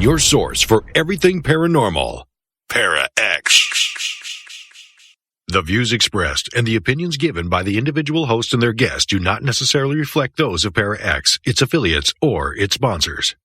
your source for everything paranormal. Para X. The views expressed and the opinions given by the individual host and their guests do not necessarily reflect those of Para X, its affiliates, or its sponsors.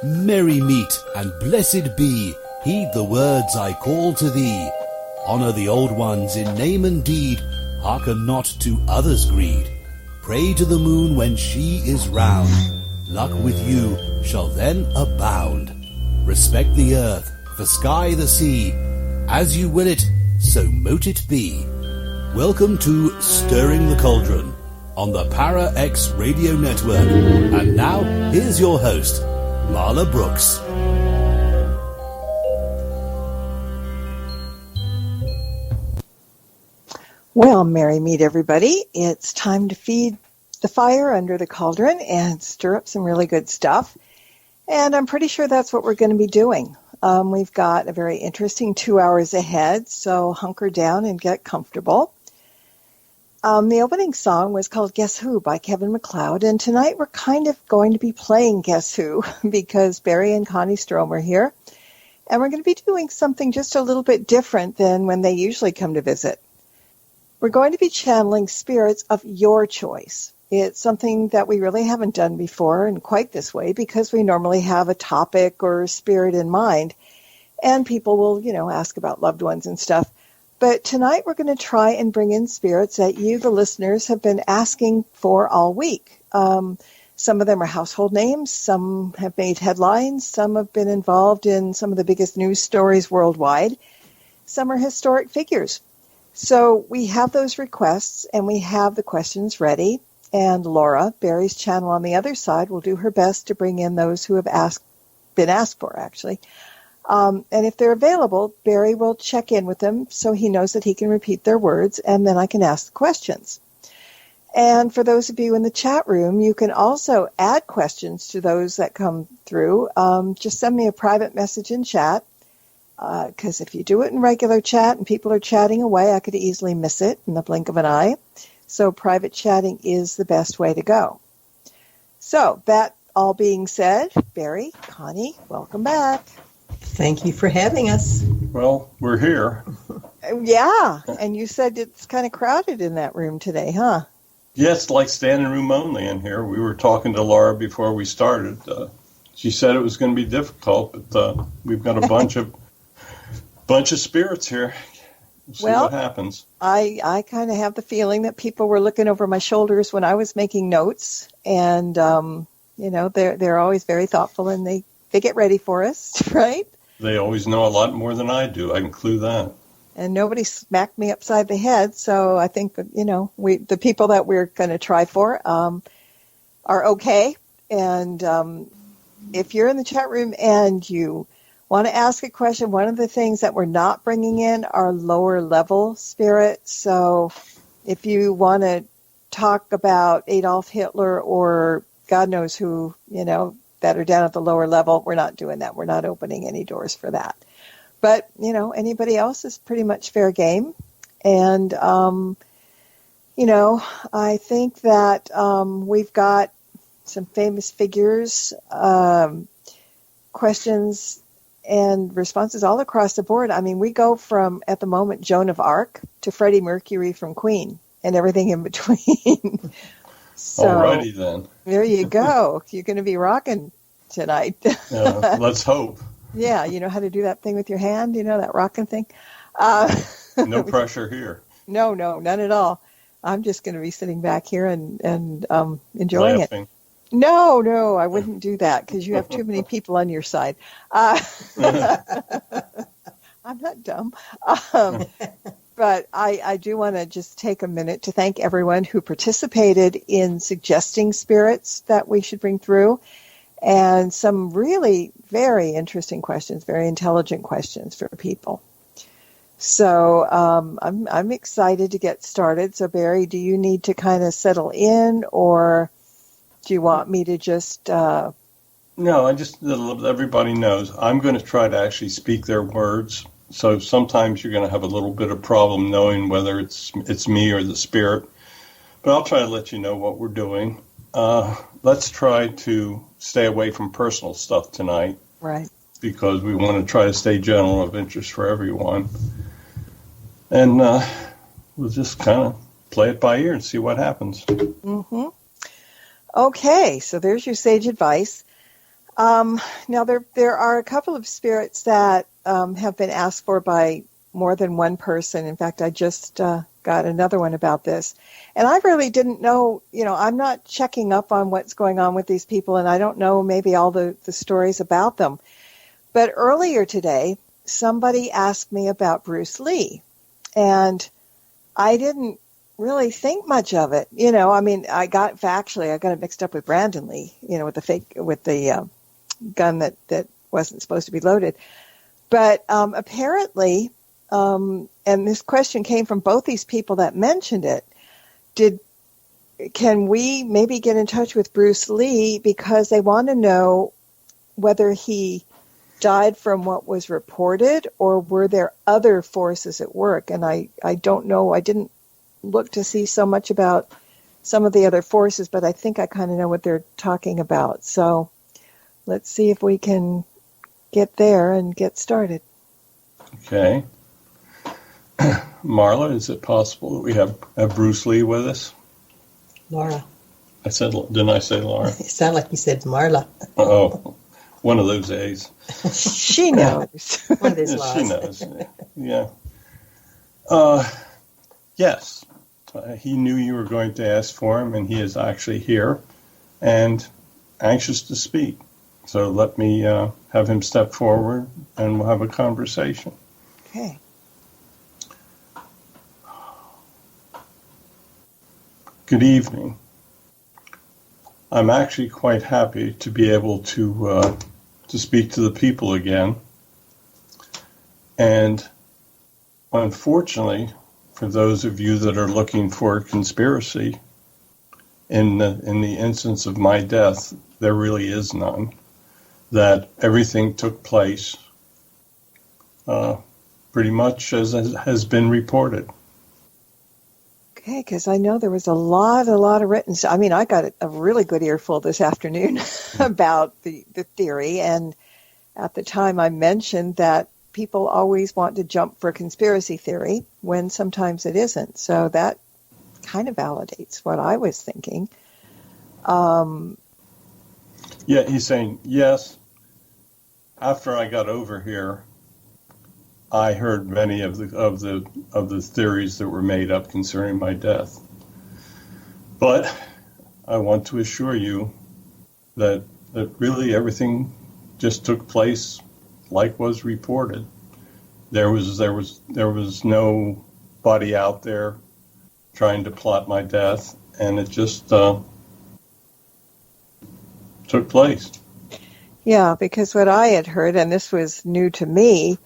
Merry meet and blessed be, heed the words I call to thee. Honour the old ones in name and deed, hearken not to others' greed. Pray to the moon when she is round, luck with you shall then abound. Respect the earth, the sky, the sea, as you will it, so mote it be. Welcome to Stirring the Cauldron on the Para X Radio Network. And now, here's your host, Marla Brooks. Well, merry meet everybody. It's time to feed the fire under the cauldron and stir up some really good stuff. And I'm pretty sure that's what we're going to be doing. We've got a very interesting 2 hours ahead, so hunker down and get comfortable. The opening song was called Guess Who by Kevin MacLeod, and tonight we're kind of going to be playing Guess Who because Barry and Connie Strohm are here, and we're going to be doing something just a little bit different than when they usually come to visit. We're going to be channeling spirits of your choice. It's something that we really haven't done before in quite this way because we normally have a topic or a spirit in mind, and people will, ask about loved ones and stuff. But tonight we're going to try and bring in spirits that you, the listeners, have been asking for all week. Some of them are household names. Some have made headlines. Some have been involved in some of the biggest news stories worldwide. Some are historic figures. So we have those requests and we have the questions ready. And Laura, Barry's channel on the other side, will do her best to bring in those who have been asked for, actually. And if they're available, Barry will check in with them so he knows that he can repeat their words, and then I can ask the questions. And for those of you in the chat room, you can also add questions to those that come through. Just send me a private message in chat, because if you do it in regular chat and people are chatting away, I could easily miss it in the blink of an eye. So private chatting is the best way to go. So that all being said, Barry, Connie, welcome back. Thank you for having us. Well, we're here. Yeah, and you said it's kind of crowded in that room today, huh? Yeah, it's like standing room only in here. We were talking to Laura before we started. She said it was going to be difficult, but we've got a bunch of spirits here. We'll see what happens. I kind of have the feeling that people were looking over my shoulders when I was making notes, and they're always very thoughtful, and they get ready for us, right? They always know a lot more than I do. I can clue that. And nobody smacked me upside the head, so I think that, the people that we're going to try for are okay. And if you're in the chat room and you want to ask a question, one of the things that we're not bringing in are lower level spirits. So if you want to talk about Adolf Hitler or God knows who, that are down at the lower level, we're not doing that. We're not opening any doors for that. But, anybody else is pretty much fair game. And, I think that we've got some famous figures, questions and responses all across the board. I mean, we go from, at the moment, Joan of Arc to Freddy Mercury from Queen and everything in between. So, alrighty then. There you go. You're going to be rocking tonight. Let's hope. Yeah, you know how to do that thing with your hand, that rocking thing? No pressure here. No, none at all. I'm just going to be sitting back here and enjoying Laughing. it. No, I wouldn't do that because you have too many people on your side. I'm not dumb. But I do want to just take a minute to thank everyone who participated in suggesting spirits that we should bring through, and some really very interesting questions, very intelligent questions for people. So I'm excited to get started. So Barry, do you need to kind of settle in, or do you want me to just... No, I just let everybody knows. I'm going to try to actually speak their words. So sometimes you're going to have a little bit of problem knowing whether it's me or the spirit. But I'll try to let you know what we're doing. Let's try to stay away from personal stuff tonight. Right. Because we want to try to stay general of interest for everyone. And we'll just kind of play it by ear and see what happens. Mm-hmm. Okay, so there's your sage advice. Now, there are a couple of spirits that have been asked for by more than one person. In fact, I just got another one about this. And I really didn't know, I'm not checking up on what's going on with these people, and I don't know maybe all the stories about them. But earlier today, somebody asked me about Bruce Lee, and I didn't really think much of it. I got it mixed up with Brandon Lee, with the gun that wasn't supposed to be loaded. But apparently, and this question came from both these people that mentioned it, can we maybe get in touch with Bruce Lee because they want to know whether he died from what was reported or were there other forces at work? And I don't know. I didn't look to see so much about some of the other forces, but I think I kind of know what they're talking about. So let's see if we can get there and get started. Okay. Marla, is it possible that we have Bruce Lee with us? Laura. Didn't I say Laura? It sounded like you said Marla. Oh, one of those A's. She knows. One of those laws. She knows. Yeah. Yes. He knew you were going to ask for him, and he is actually here and anxious to speak. So let me have him step forward, and we'll have a conversation. Okay. Good evening. I'm actually quite happy to be able to speak to the people again. And unfortunately, for those of you that are looking for a conspiracy, in the instance of my death, there really is none. That everything took place pretty much as has been reported. Okay, because I know there was a lot of written stuff. I mean, I got a really good earful this afternoon about the theory, and at the time I mentioned that people always want to jump for conspiracy theory when sometimes it isn't. So that kind of validates what I was thinking. Yeah, he's saying, yes, after I got over here, I heard many of the theories that were made up concerning my death. But I want to assure you that really everything just took place like was reported. There was nobody out there trying to plot my death, and it just took place. Yeah, because what I had heard, and this was new to me,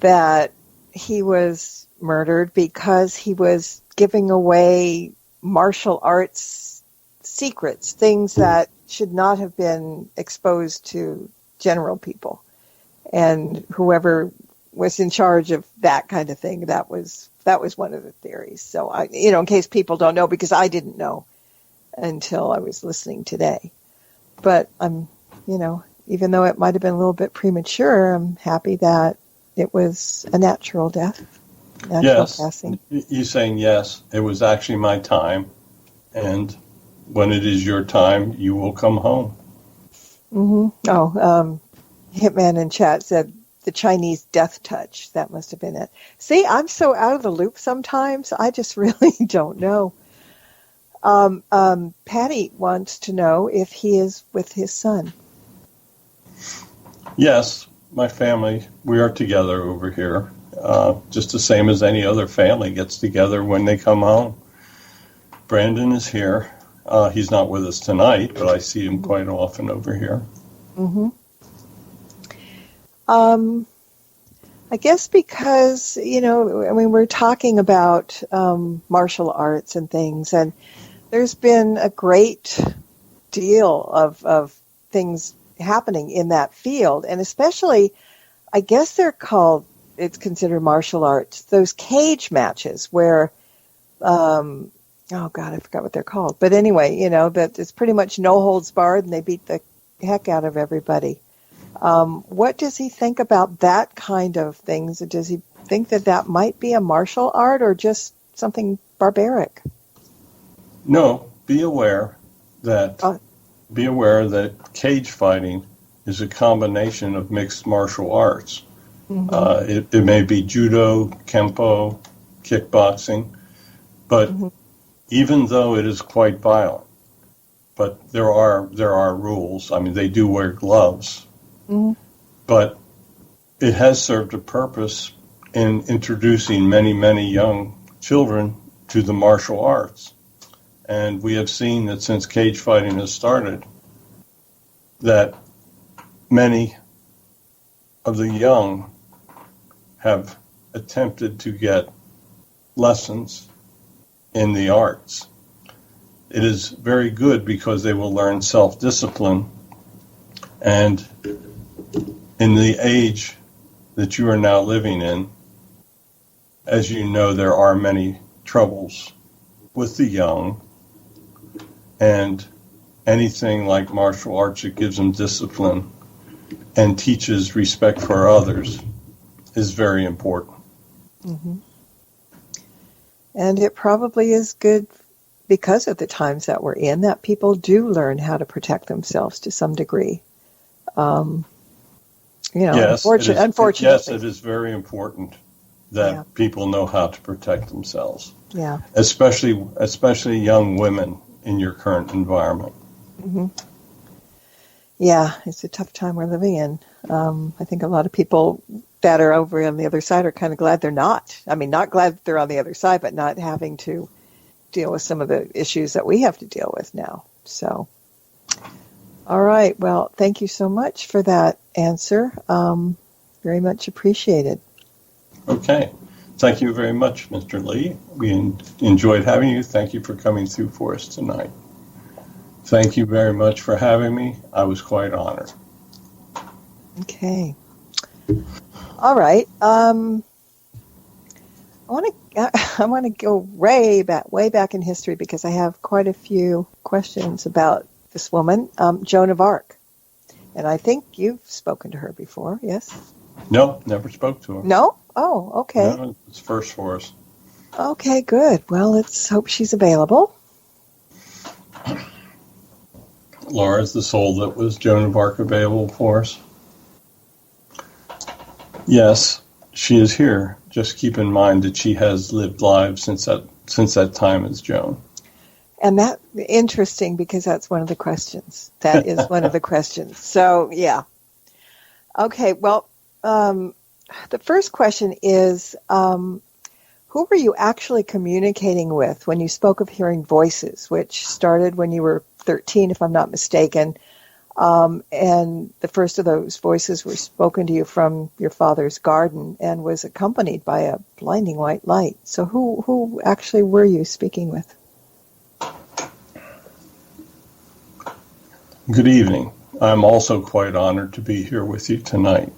that he was murdered because he was giving away martial arts secrets, things that should not have been exposed to general people. And whoever was in charge of that kind of thing, that was one of the theories. So, in case people don't know, because I didn't know until I was listening today. But I'm, even though it might have been a little bit premature, I'm happy that it was a natural death, natural passing. You're saying yes, it was actually my time, and when it is your time, you will come home. Mm-hmm. Oh, Hitman in chat said the Chinese death touch. That must have been it. See, I'm so out of the loop sometimes. I just really don't know. Patty wants to know if he is with his son. Yes, my family, we are together over here, just the same as any other family gets together when they come home. Brandon is here. He's not with us tonight, but I see him quite often over here. Mm-hmm. I guess because, we're talking about martial arts and things, and there's been a great deal of things happening in that field, and especially, I guess it's considered martial arts, those cage matches where, oh God, I forgot what they're called. But anyway, that it's pretty much no holds barred, and they beat the heck out of everybody. What does he think about that kind of things? Does he think that might be a martial art or just something barbaric? No, be aware that cage fighting is a combination of mixed martial arts. Mm-hmm. It may be judo, kempo, kickboxing, but even though it is quite violent, but there are rules. I mean, they do wear gloves, but it has served a purpose in introducing many, many young children to the martial arts. And we have seen that since cage fighting has started, that many of the young have attempted to get lessons in the arts. It is very good because they will learn self-discipline. And in the age that you are now living in, as you know, there are many troubles with the young, and anything like martial arts that gives them discipline and teaches respect for others is very important. Mm-hmm. And it probably is good because of the times that we're in, that people do learn how to protect themselves to some degree. Yes, unfortunately. Yes, it is very important that people know how to protect themselves. Yeah. Especially young women in your current environment. Mm-hmm. Yeah, it's a tough time we're living in. I think a lot of people that are over on the other side are kind of glad they're not. I mean, not glad that they're on the other side, but not having to deal with some of the issues that we have to deal with now. So, all right. Well, thank you so much for that answer. Very much appreciated. Okay. Thank you very much, Mr. Lee. We enjoyed having you. Thank you for coming through for us tonight. Thank you very much for having me. I was quite honored. Okay. All right. I want to go way back in history because I have quite a few questions about this woman, Joan of Arc. And I think you've spoken to her before, yes? No, never spoke to her. No? Oh, okay. No, it's first for us. Okay, good. Well, let's hope she's available. Laura, is the soul that was Joan of Arc available for us? Yes, she is here. Just keep in mind that she has lived lives since that time as Joan. And that interesting because that's one of the questions. That is one of the questions. So, yeah. Okay, well, the first question is, who were you actually communicating with when you spoke of hearing voices, which started when you were 13, if I'm not mistaken, and the first of those voices were spoken to you from your father's garden and was accompanied by a blinding white light. So who actually were you speaking with? Good evening. I'm also quite honored to be here with you tonight.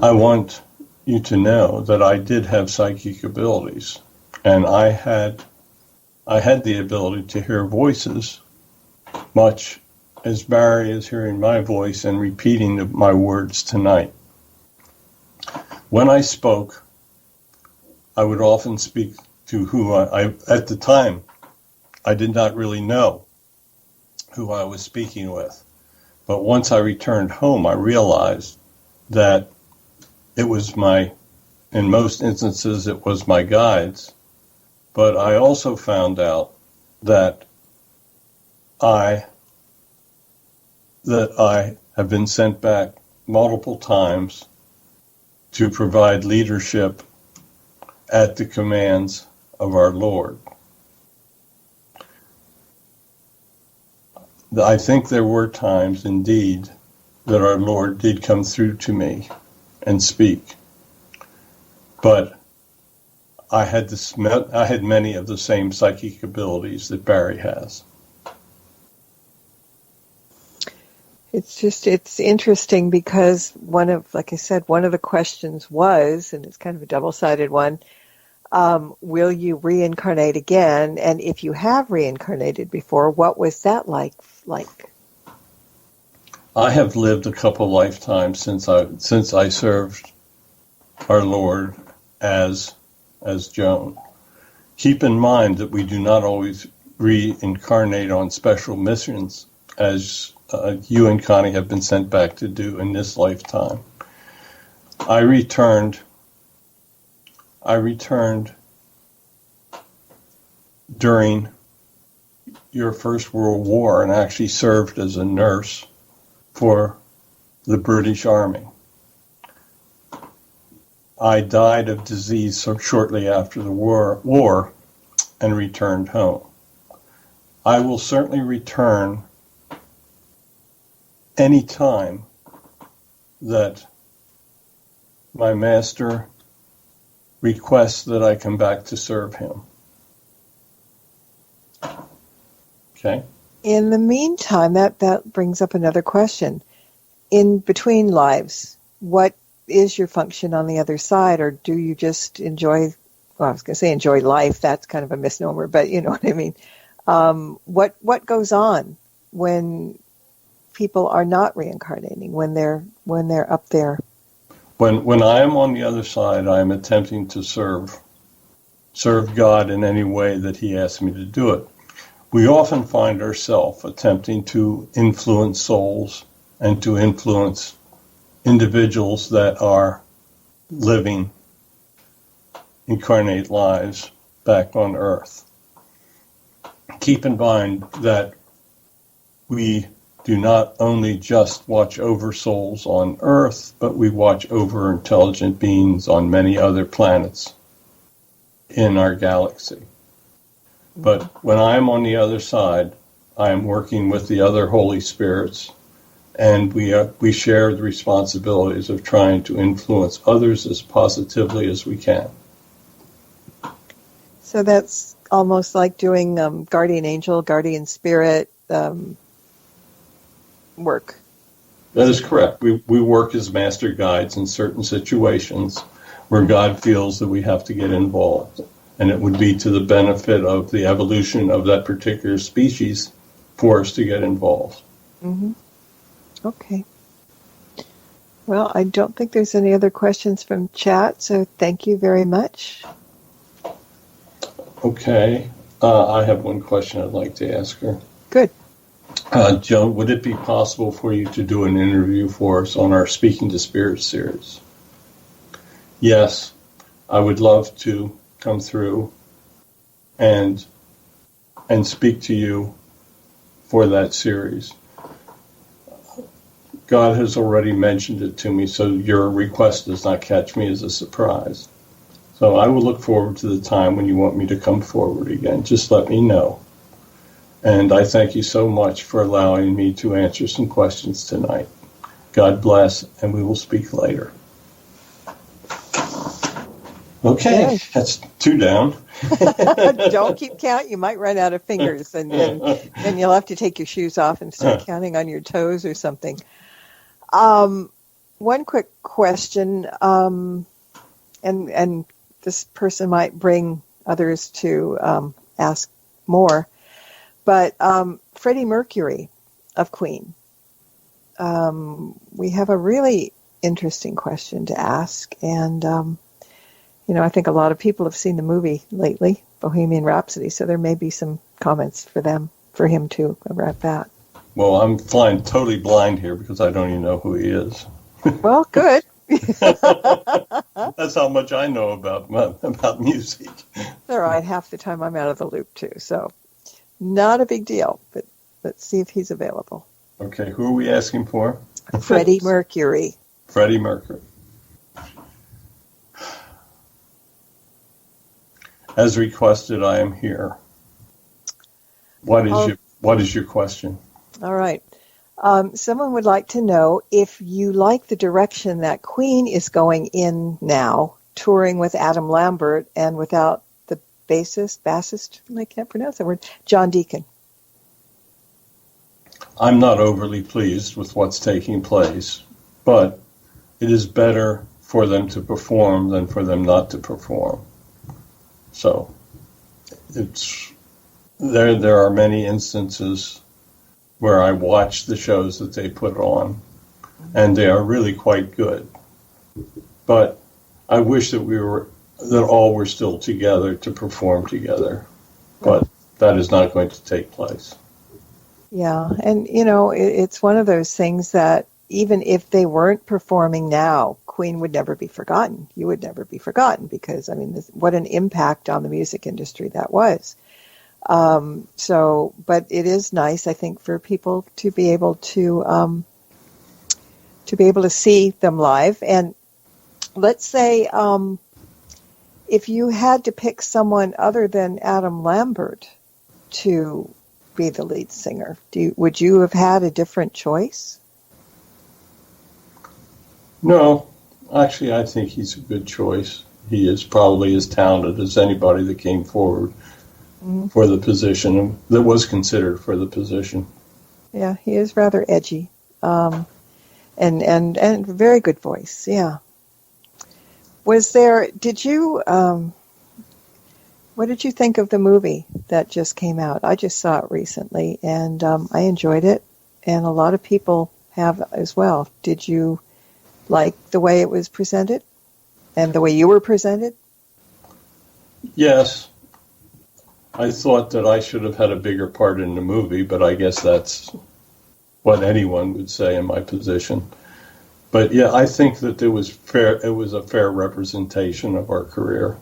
I want you to know that I did have psychic abilities, and I had the ability to hear voices, much as Barry is hearing my voice and repeating my words tonight. When I spoke, I would often speak to who I at the time, I did not really know who I was speaking with. But once I returned home, I realized that it was in most instances, it was my guides. But I also found out that I have been sent back multiple times to provide leadership at the commands of our Lord. I think there were times, indeed, that our Lord did come through to me and speak. But I had many of the same psychic abilities that Barry has. It's interesting because like I said, one of the questions was, and it's kind of a double-sided one, will you reincarnate again? And if you have reincarnated before, what was that like? I have lived a couple lifetimes since I served our Lord as Joan. Keep in mind that we do not always reincarnate on special missions, as you and Connie have been sent back to do in this lifetime. I returned during your First World War and actually served as a nurse for the British Army. I died of disease shortly after the war and returned home. I will certainly return any time that my master requests that I come back to serve him. Okay. In the meantime, that brings up another question. In between lives, what is your function on the other side, or do you just enjoy, well, I was going to say enjoy life, that's kind of a misnomer, but you know what I mean. What goes on when people are not reincarnating, when they're up there? When I am on the other side, I am attempting to serve God in any way that he asks me to do it. We often find ourselves attempting to influence souls and to influence individuals that are living incarnate lives back on Earth. Keep in mind that we do not only just watch over souls on Earth, but we watch over intelligent beings on many other planets in our galaxy. But when I'm on the other side, I am working with the other Holy Spirits, and we share the responsibilities of trying to influence others as positively as we can. So that's almost like doing guardian angel, guardian spirit work. That is correct. We work as master guides in certain situations where God feels that we have to get involved. And it would be to the benefit of the evolution of that particular species for us to get involved. Mm-hmm. Okay. Well, I don't think there's any other questions from chat, so thank you very much. Okay. I have one question I'd like to ask her. Good. Joan, would it be possible for you to do an interview for us on our Speaking to Spirits series? Yes, I would love to come through and speak to you for that series. God has already mentioned it to me, so your request does not catch me as a surprise. So I will look forward to the time when you want me to come forward again. Just let me know. And I thank you so much for allowing me to answer some questions tonight. God bless, and we will speak later. Okay, that's 2 down. Don't keep count. You might run out of fingers, and you'll have to take your shoes off and start counting on your toes or something. One quick question, and this person might bring others to ask more, but Freddie Mercury of Queen. We have a really interesting question to ask, and I think a lot of people have seen the movie lately, Bohemian Rhapsody, so there may be some comments for him too about that. Well, I'm flying totally blind here because I don't even know who he is. Well, good. That's how much I know about music. All right, half the time I'm out of the loop too, so not a big deal, but let's see if he's available. Okay, who are we asking for? Freddie Mercury. Freddie Mercury. As requested, I am here. What is your question? All right. Someone would like to know if you like the direction that Queen is going in now, touring with Adam Lambert and without the bassist, I can't pronounce that word, John Deacon. I'm not overly pleased with what's taking place, but it is better for them to perform than for them not to perform. So there are many instances where I watch the shows that they put on, and they are really quite good. But I wish that all were still together to perform together, but that is not going to take place. Yeah, and it's one of those things that even if they weren't performing now, Queen would never be forgotten. You would never be forgotten because, what an impact on the music industry that was. But it is nice, I think, for people to be able to see them live. And let's say if you had to pick someone other than Adam Lambert to be the lead singer, would you have had a different choice? No, actually, I think he's a good choice. He is probably as talented as anybody that came forward for the position, that was considered for the position. Yeah, he is rather edgy, and very good voice. Yeah. What did you think of the movie that just came out? I just saw it recently, and I enjoyed it, and a lot of people have as well. Did you like the way it was presented and the way you were presented? Yes. I thought that I should have had a bigger part in the movie, but I guess that's what anyone would say in my position. But yeah, I think that it was a fair representation of our career.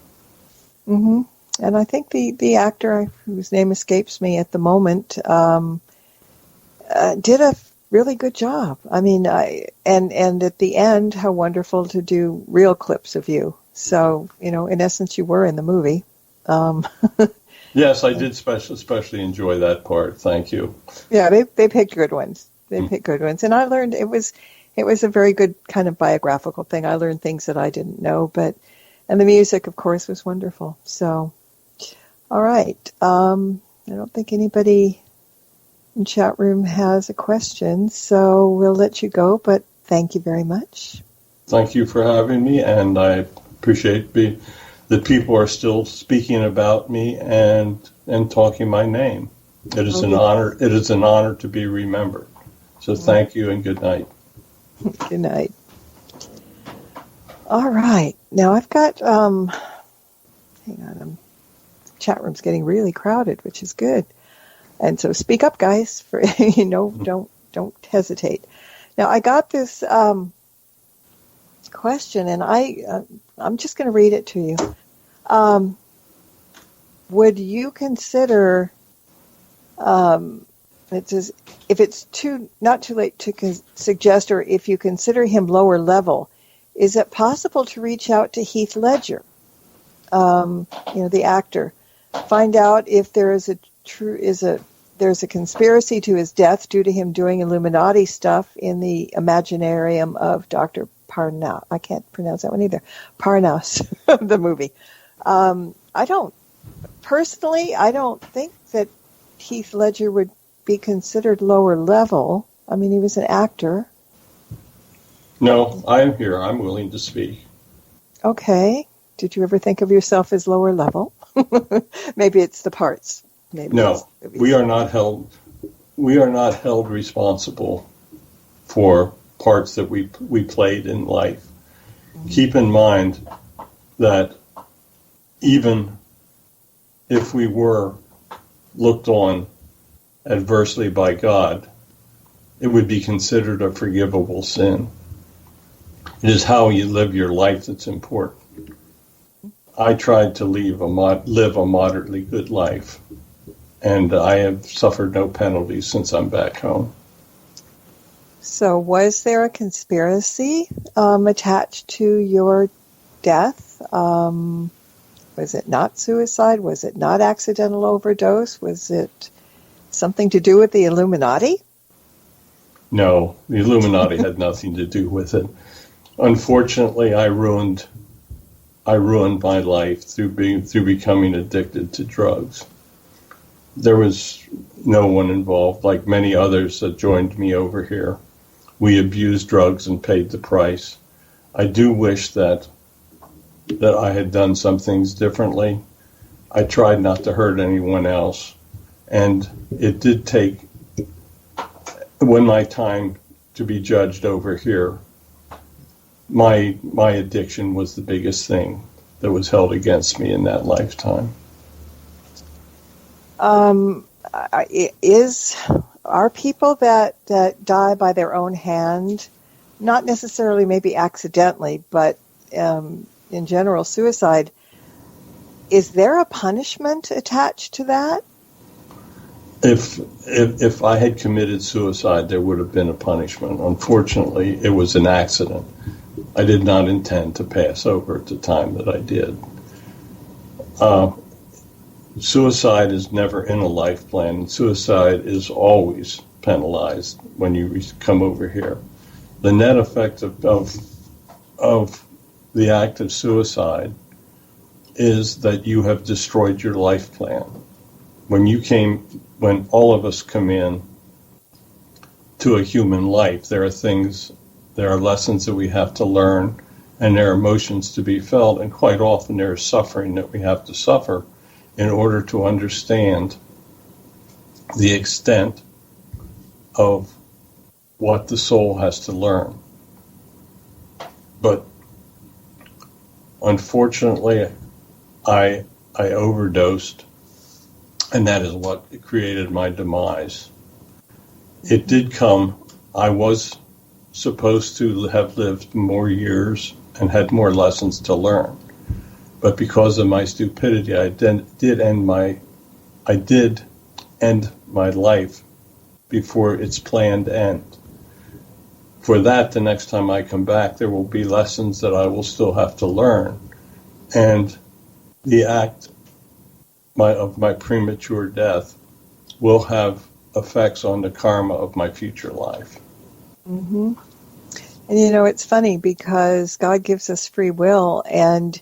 Mm-hmm. And I think the actor, whose name escapes me at the moment, did a really good job. And at the end, how wonderful to do real clips of you. So, in essence, you were in the movie. Yes, I did especially enjoy that part. Thank you. Yeah, they picked good ones. Picked good ones. And I learned it was a very good kind of biographical thing. I learned things that I didn't know, and the music, of course, was wonderful. So, all right. I don't think anybody in chat room has a question, so we'll let you go, but thank you very much. Thank you for having me, and I appreciate that people are still speaking about me and talking my name. It is an honor. It is an honor to be remembered. So thank you and good night. Good night. All right. Now I've got, hang on, chat room's getting really crowded, which is good. And so speak up, guys, for, don't hesitate. Now I got this question, and I'm just going to read it to you. Would you consider, it says, if it's not too late to suggest, or if you consider him lower level, is it possible to reach out to Heath Ledger, the actor, find out if there is there's a conspiracy to his death due to him doing Illuminati stuff in the Imaginarium of Dr. Parnas. I can't pronounce that one either. Parnas, the movie. I don't think that Heath Ledger would be considered lower level. I mean, he was an actor. No, I'm here. I'm willing to speak. Okay. Did you ever think of yourself as lower level? Maybe it's the parts. No, we are not held responsible for parts that we played in life. Mm-hmm. Keep in mind that even if we were looked on adversely by God, it would be considered a forgivable sin. It is how you live your life that's important. I tried to live a moderately good life, and I have suffered no penalties since I'm back home. So was there a conspiracy attached to your death? Was it not suicide? Was it not accidental overdose? Was it something to do with the Illuminati? No, the Illuminati had nothing to do with it. Unfortunately, I ruined my life through becoming addicted to drugs. There was no one involved, like many others that joined me over here. We abused drugs and paid the price. I do wish that I had done some things differently. I tried not to hurt anyone else, and it did take, when my time to be judged over here, my addiction was the biggest thing that was held against me in that lifetime. Are people that die by their own hand, not necessarily maybe accidentally, but in general suicide, is there a punishment attached to that? If I had committed suicide, there would have been a punishment. Unfortunately, it was an accident. I did not intend to pass over at the time that I did. Suicide is never in a life plan. Suicide is always penalized when you come over here. The net effect of the act of suicide is that you have destroyed your life plan. When all of us come in to a human life, there are lessons that we have to learn, and there are emotions to be felt, and quite often there is suffering that we have to suffer in order to understand the extent of what the soul has to learn. But unfortunately, I overdosed, and that is what created my demise. It did come. I was supposed to have lived more years and had more lessons to learn. But because of my stupidity, I did end my life before its planned end. For that, the next time I come back, there will be lessons that I will still have to learn. And the act of my premature death will have effects on the karma of my future life. Mm-hmm. And it's funny because God gives us free will, and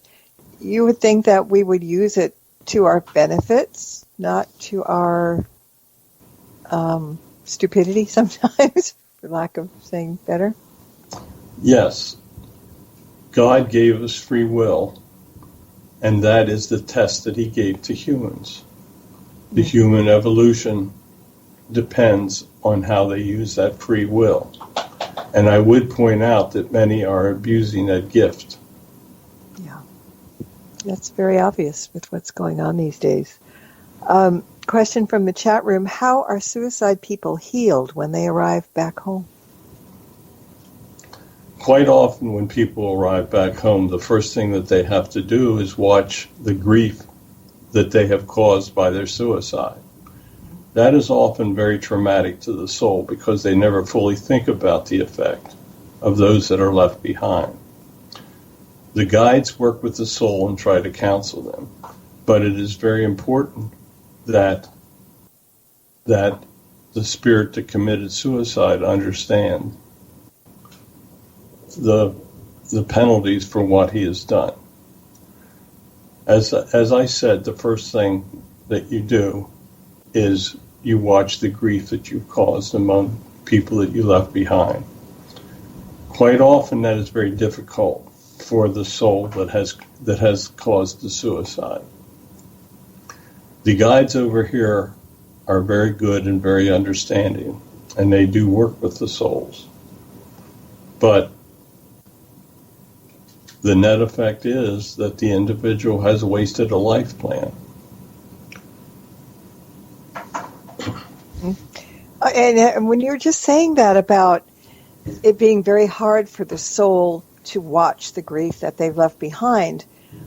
you would think that we would use it to our benefits, not to our stupidity sometimes, for lack of saying better. Yes. God gave us free will, and that is the test that he gave to humans. The human evolution depends on how they use that free will. And I would point out that many are abusing that gift. Yeah, that's very obvious with what's going on these days. Question from the chat room: how are suicide people healed when they arrive back home? Quite often when people arrive back home, the first thing that they have to do is watch the grief that they have caused by their suicide. That is often very traumatic to the soul because they never fully think about the effect of those that are left behind. The guides work with the soul and try to counsel them, but it is very important that the spirit that committed suicide understand the the penalties for what he has done. As I said, the first thing that you do is you watch the grief that you've caused among people that you left behind. Quite often that is very difficult for the soul that has caused the suicide. The guides over here are very good and very understanding, and they do work with the souls. But the net effect is that the individual has wasted a life plan. And when you're just saying that about it being very hard for the soul to watch the grief that they've left behind,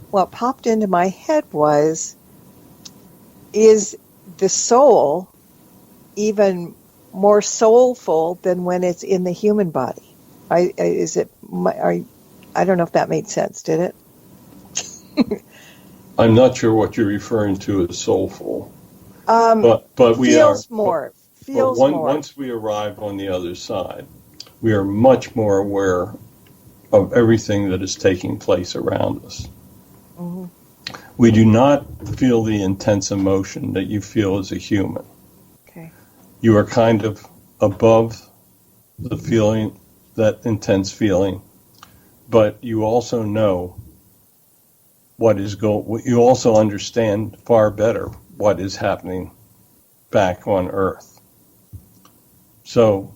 what popped into my head was, is the soul even more soulful than when it's in the human body? I don't know if that made sense, did it? I'm not sure what you're referring to as soulful. But we feels are more. Feels more. more. Once we arrive on the other side, we are much more aware of everything that is taking place around us. Mm-hmm. We do not feel the intense emotion that you feel as a human. Okay. You are kind of above the feeling, that intense feeling, but you also know you also understand far better what is happening back on Earth. So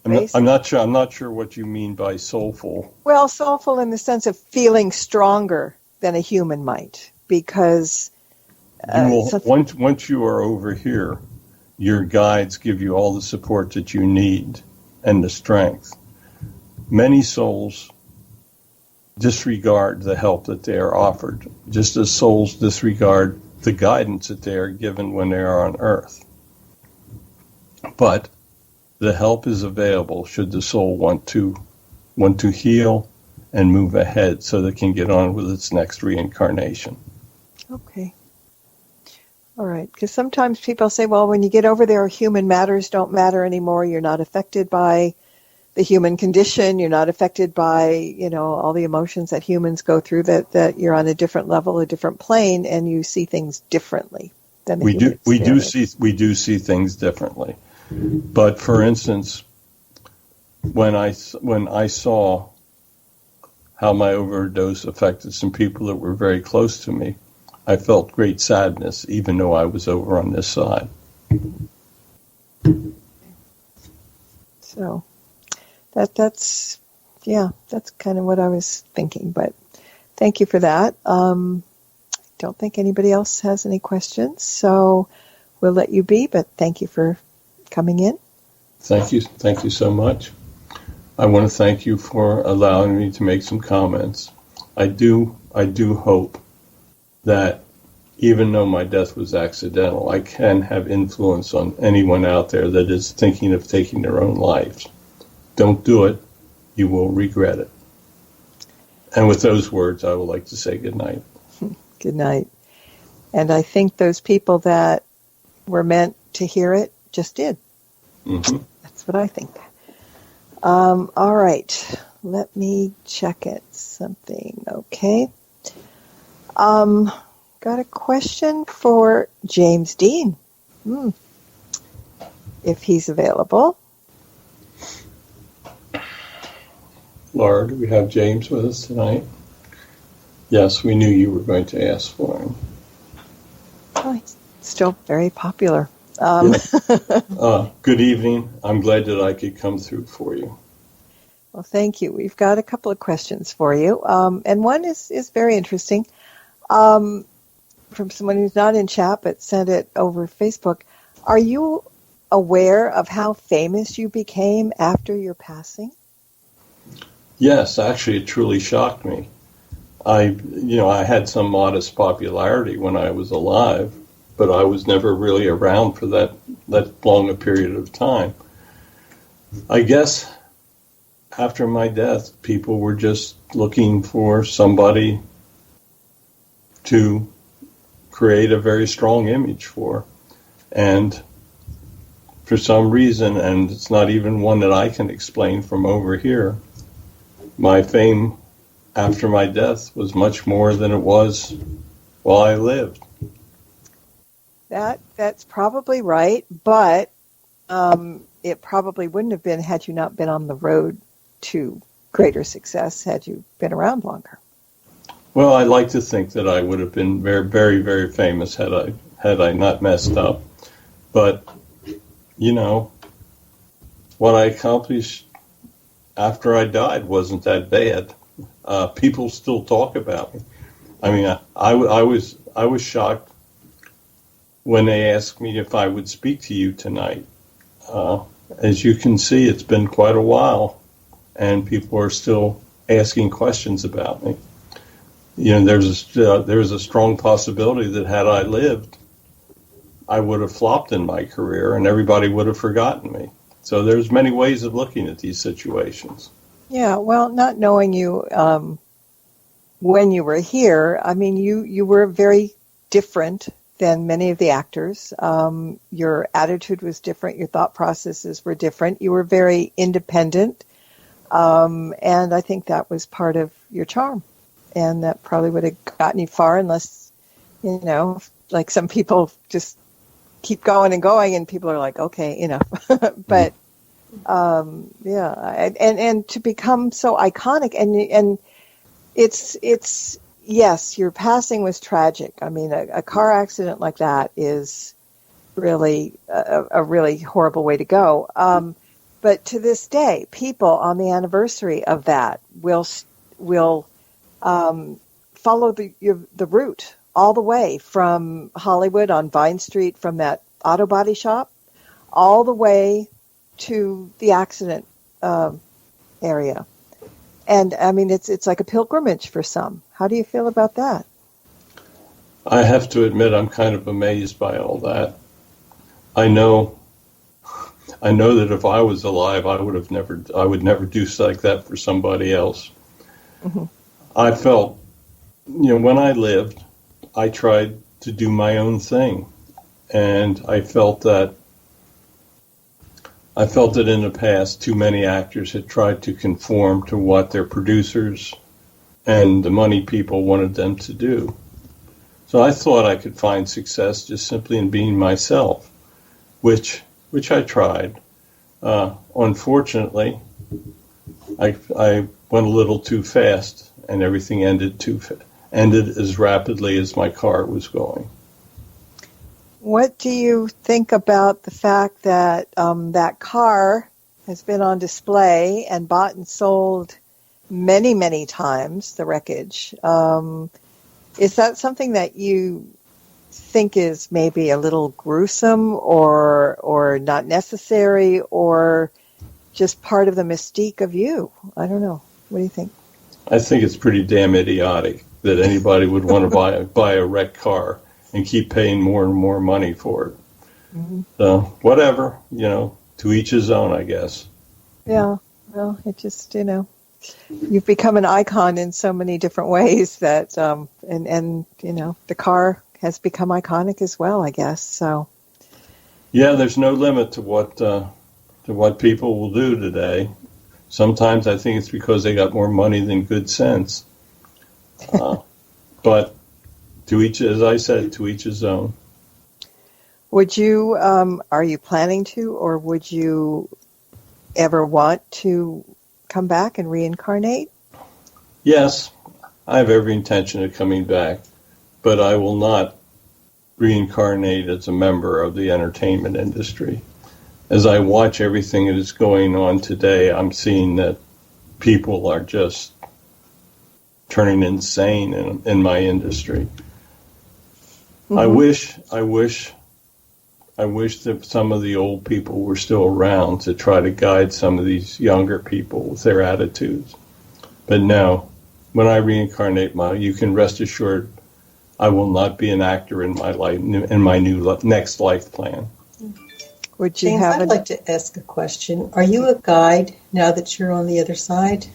I'm not sure what you mean by soulful. Well, soulful in the sense of feeling stronger than a human might, because once you are over here, your guides give you all the support that you need and the strength. Many souls disregard the help that they are offered, just as souls disregard the guidance that they are given when they are on Earth. But the help is available should the soul want to heal and move ahead so that it can get on with its next reincarnation. Okay. All right. Because sometimes people say, well, when you get over there, human matters don't matter anymore. You're not affected by the human condition. You're not affected by, all the emotions that humans go through, that you're on a different level, a different plane, and you see things differently than the human experience. We do see things differently. But for instance, when I saw how my overdose affected some people that were very close to me, I felt great sadness, even though I was over on this side. So that's kind of what I was thinking. But thank you for that. I don't think anybody else has any questions, so we'll let you be. But thank you for coming in. Thank you so much. I want to thank you for allowing me to make some comments. I do hope that even though my death was accidental, I can have influence on anyone out there that is thinking of taking their own lives. Don't do it. You will regret it. And with those words, I would like to say good night. Good night. And I think those people that were meant to hear it just did. Mm-hmm. That's what I think. All right. Let me check it. Something. Okay. Got a question for James Dean. If he's available. Laura, do we have James with us tonight? Yes, we knew you were going to ask for him. Oh, he's still very popular. Good evening. I'm glad that I could come through for you. Well, thank you. We've got a couple of questions for you. And one is very interesting. From someone who's not in chat but sent it over Facebook. Are you aware of how famous you became after your passing? Yes, actually, it truly shocked me. I had some modest popularity when I was alive, but I was never really around for that long a period of time. I guess after my death, people were just looking for somebody to create a very strong image for. And for some reason, and it's not even one that I can explain from over here, my fame after my death was much more than it was while I lived. That's probably right, but it probably wouldn't have been had you not been on the road to greater success had you been around longer. Well, I like to think that I would have been very, very, very famous had I not messed up. But, you know, what I accomplished after I died wasn't that bad. People still talk about me. I mean, I was shocked when they asked me if I would speak to you tonight. As you can see, it's been quite a while, and people are still asking questions about me. You know, there's a strong possibility that had I lived, I would have flopped in my career, and everybody would have forgotten me. So there's many ways of looking at these situations. Yeah, well, not knowing you when you were here, I mean, you were very different than many of the actors. Your attitude was different. Your thought processes were different. You were very independent. And I think that was part of your charm. And that probably would have gotten you far unless, you know, like some people just keep going and going and people are like, okay, you know. But, yeah. And to become so iconic and it's yes, your passing was tragic. I mean, a car accident like that is really a really horrible way to go. But to this day, people on the anniversary of that will follow the route all the way from Hollywood on Vine Street, from that auto body shop, all the way to the accident area. And I mean, it's like a pilgrimage for some. How do you feel about that? I have to admit, I'm kind of amazed by all that. I know that if I was alive, I would never do like that for somebody else. Mm-hmm. I felt, you know, when I lived, I tried to do my own thing, and I felt that in the past, too many actors had tried to conform to what their producers and the money people wanted them to do. So I thought I could find success just simply in being myself, which I tried. Unfortunately, I went a little too fast, and everything ended as rapidly as my car was going. What do you think about the fact that that car has been on display and bought and sold many, many times, the wreckage? Is that something that you think is maybe a little gruesome or not necessary or just part of the mystique of you? I don't know. What do you think? I think it's pretty damn idiotic that anybody would want to buy a wrecked car and keep paying more and more money for it. Mm-hmm. So, whatever, you know, to each his own, I guess. Yeah, well, it just, you know, you've become an icon in so many different ways that, and you know, the car has become iconic as well, I guess, so. Yeah, there's no limit to what people will do today. Sometimes I think it's because they got more money than good sense. But to each, as I said, to each his own. Would you, are you planning to, or would you ever want to come back and reincarnate? Yes, I have every intention of coming back, but I will not reincarnate as a member of the entertainment industry. As I watch everything that is going on today, I'm seeing that people are just turning insane in my industry. Mm-hmm. I wish that some of the old people were still around to try to guide some of these younger people with their attitudes. But no, when I reincarnate, you can rest assured I will not be an actor in my life, in my next life plan. Would you James, I'd like to ask a question. Are you a guide now that you're on the other side?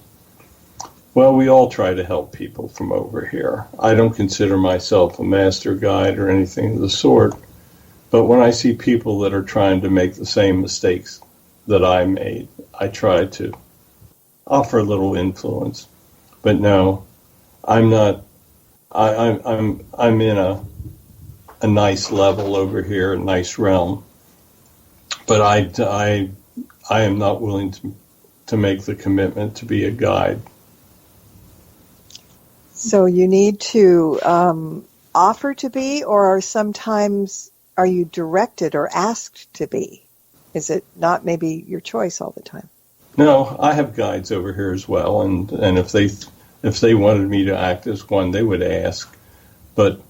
Well, we all try to help people from over here. I don't consider myself a master guide or anything of the sort, but when I see people that are trying to make the same mistakes that I made, I try to offer a little influence. But no, I'm not. I'm in a nice level over here, a nice realm. But I am not willing to make the commitment to be a guide. So you need to offer to be, or sometimes are you directed or asked to be? Is it not maybe your choice all the time? No, I have guides over here as well, and if they wanted me to act as one, they would ask. But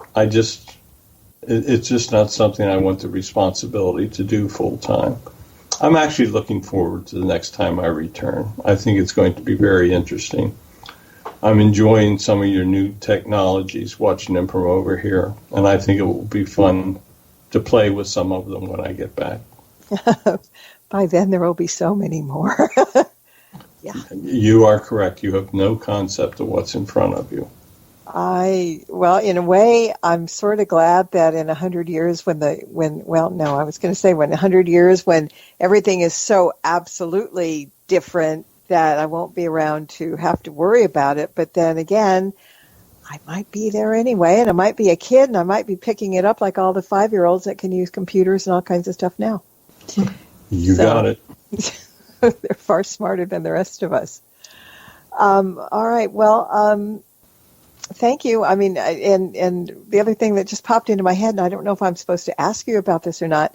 it's just not something I want the responsibility to do full time. I'm actually looking forward to the next time I return. I think it's going to be very interesting. I'm enjoying some of your new technologies, watching them from over here, and I think it will be fun to play with some of them when I get back. By then there will be so many more. Yeah. You are correct. You have no concept of what's in front of you. Well, in a way, I'm sort of glad that in 100 years when 100 years when everything is so absolutely different that I won't be around to have to worry about it. But then again, I might be there anyway, and I might be a kid, and I might be picking it up like all the 5-year-olds that can use computers and all kinds of stuff now. You got it. They're far smarter than the rest of us. All right. Well, thank you. I mean, and the other thing that just popped into my head, and I don't know if I'm supposed to ask you about this or not,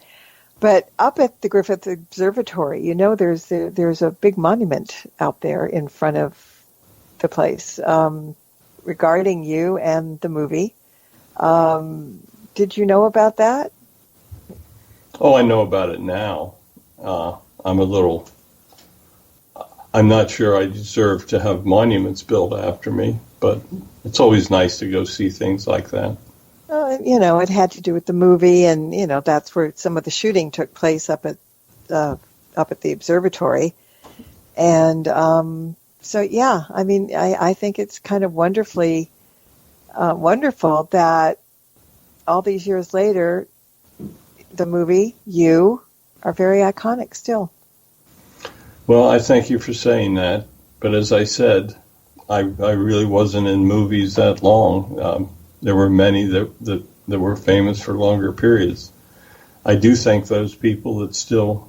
but up at the Griffith Observatory, you know, there's a big monument out there in front of the place regarding you and the movie. Did you know about that? Oh, I know about it now. I'm not sure I deserve to have monuments built after me, but it's always nice to go see things like that. You know, it had to do with the movie, and you know that's where some of the shooting took place up at the observatory, and so yeah, I mean, I think it's kind of wonderful that all these years later, the movie, you are very iconic still. Well, I thank you for saying that, but as I said, I really wasn't in movies that long. There were many that were famous for longer periods. I do thank those people that still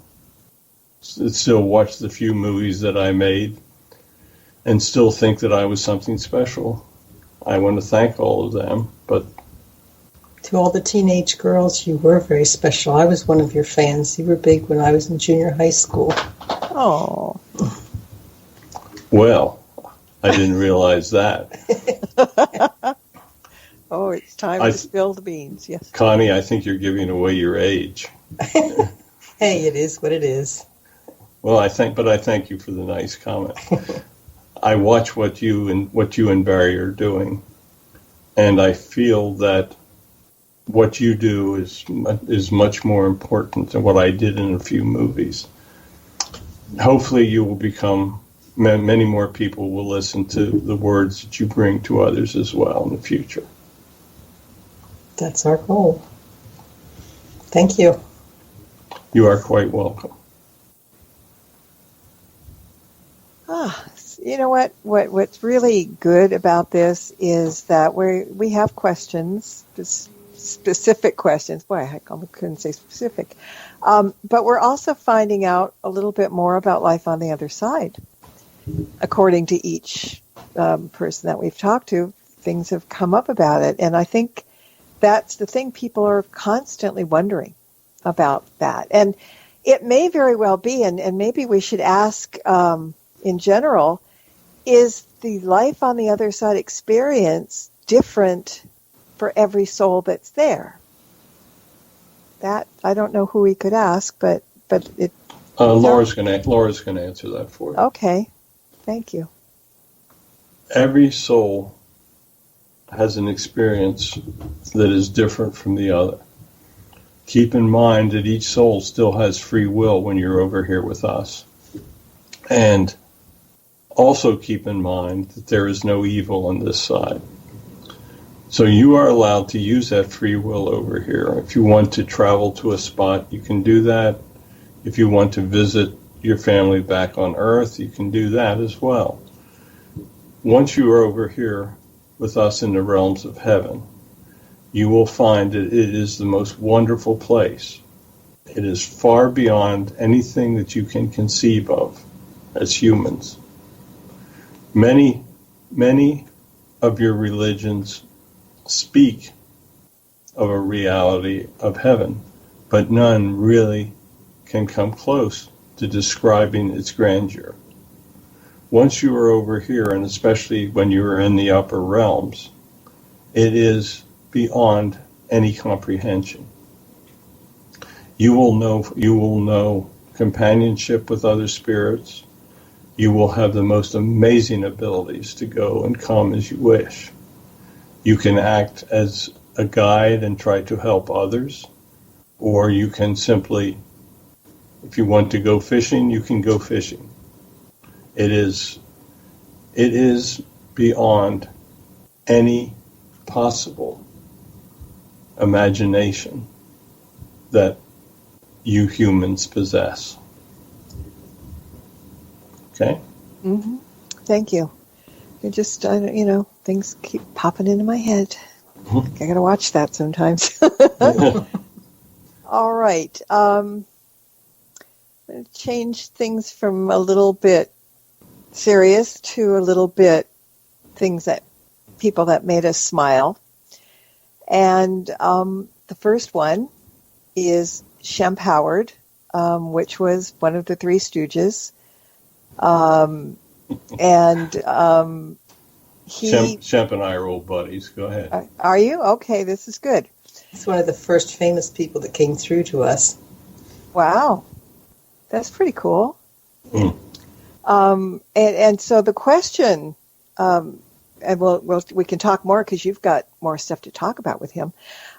watch the few movies that I made and still think that I was something special. I want to thank all of them. But to all the teenage girls, you were very special. I was one of your fans. You were big when I was in junior high school. Oh. Well, I didn't realize that. Oh, it's time to spill the beans, yes. Connie, I think you're giving away your age. Hey, it is what it is. Well, I thank you for the nice comment. I watch what you and Barry are doing, and I feel that what you do is much more important than what I did in a few movies. Hopefully you will become, many more people will listen to the words that you bring to others as well in the future. That's our goal. Thank you. You are quite welcome. You know what? What's really good about this is that we have questions, specific questions. Boy, I couldn't say specific. But we're also finding out a little bit more about life on the other side. According to each person that we've talked to, things have come up about it. And I think that's the thing. People are constantly wondering about that. And it may very well be, and maybe we should ask in general, is the life on the other side experience different for every soul that's there? That I don't know who we could ask, but it. Laura's going to answer that for you. Okay, thank you. Every soul has an experience that is different from the other. Keep in mind that each soul still has free will when you're over here with us, and also keep in mind that there is no evil on this side. So you are allowed to use that free will over here. If you want to travel to a spot, you can do that. If you want to visit your family back on earth, you can do that as well. Once you are over here with us in the realms of heaven, you will find that it is the most wonderful place. It is far beyond anything that you can conceive of as humans. Many of your religions speak of a reality of heaven, but none really can come close to describing its grandeur. Once you are over here, and especially when you are in the upper realms, it is beyond any comprehension. You will know companionship with other spirits. You will have the most amazing abilities to go and come as you wish. You can act as a guide and try to help others, or you can simply, if you want to go fishing, you can go fishing. It is beyond any possible imagination that you humans possess. Okay? Mm-hmm. Thank you. It just, things keep popping into my head. I gotta watch that sometimes. All right. I'm going to change things from a little bit serious to a little bit things that people that made us smile. And the first one is Shemp Howard, which was one of the Three Stooges. Shemp and I are old buddies. Go ahead. Are you? Okay, this is good. He's one of the first famous people that came through to us. Wow. That's pretty cool. Mm. And so the question, and we can talk more because you've got more stuff to talk about with him.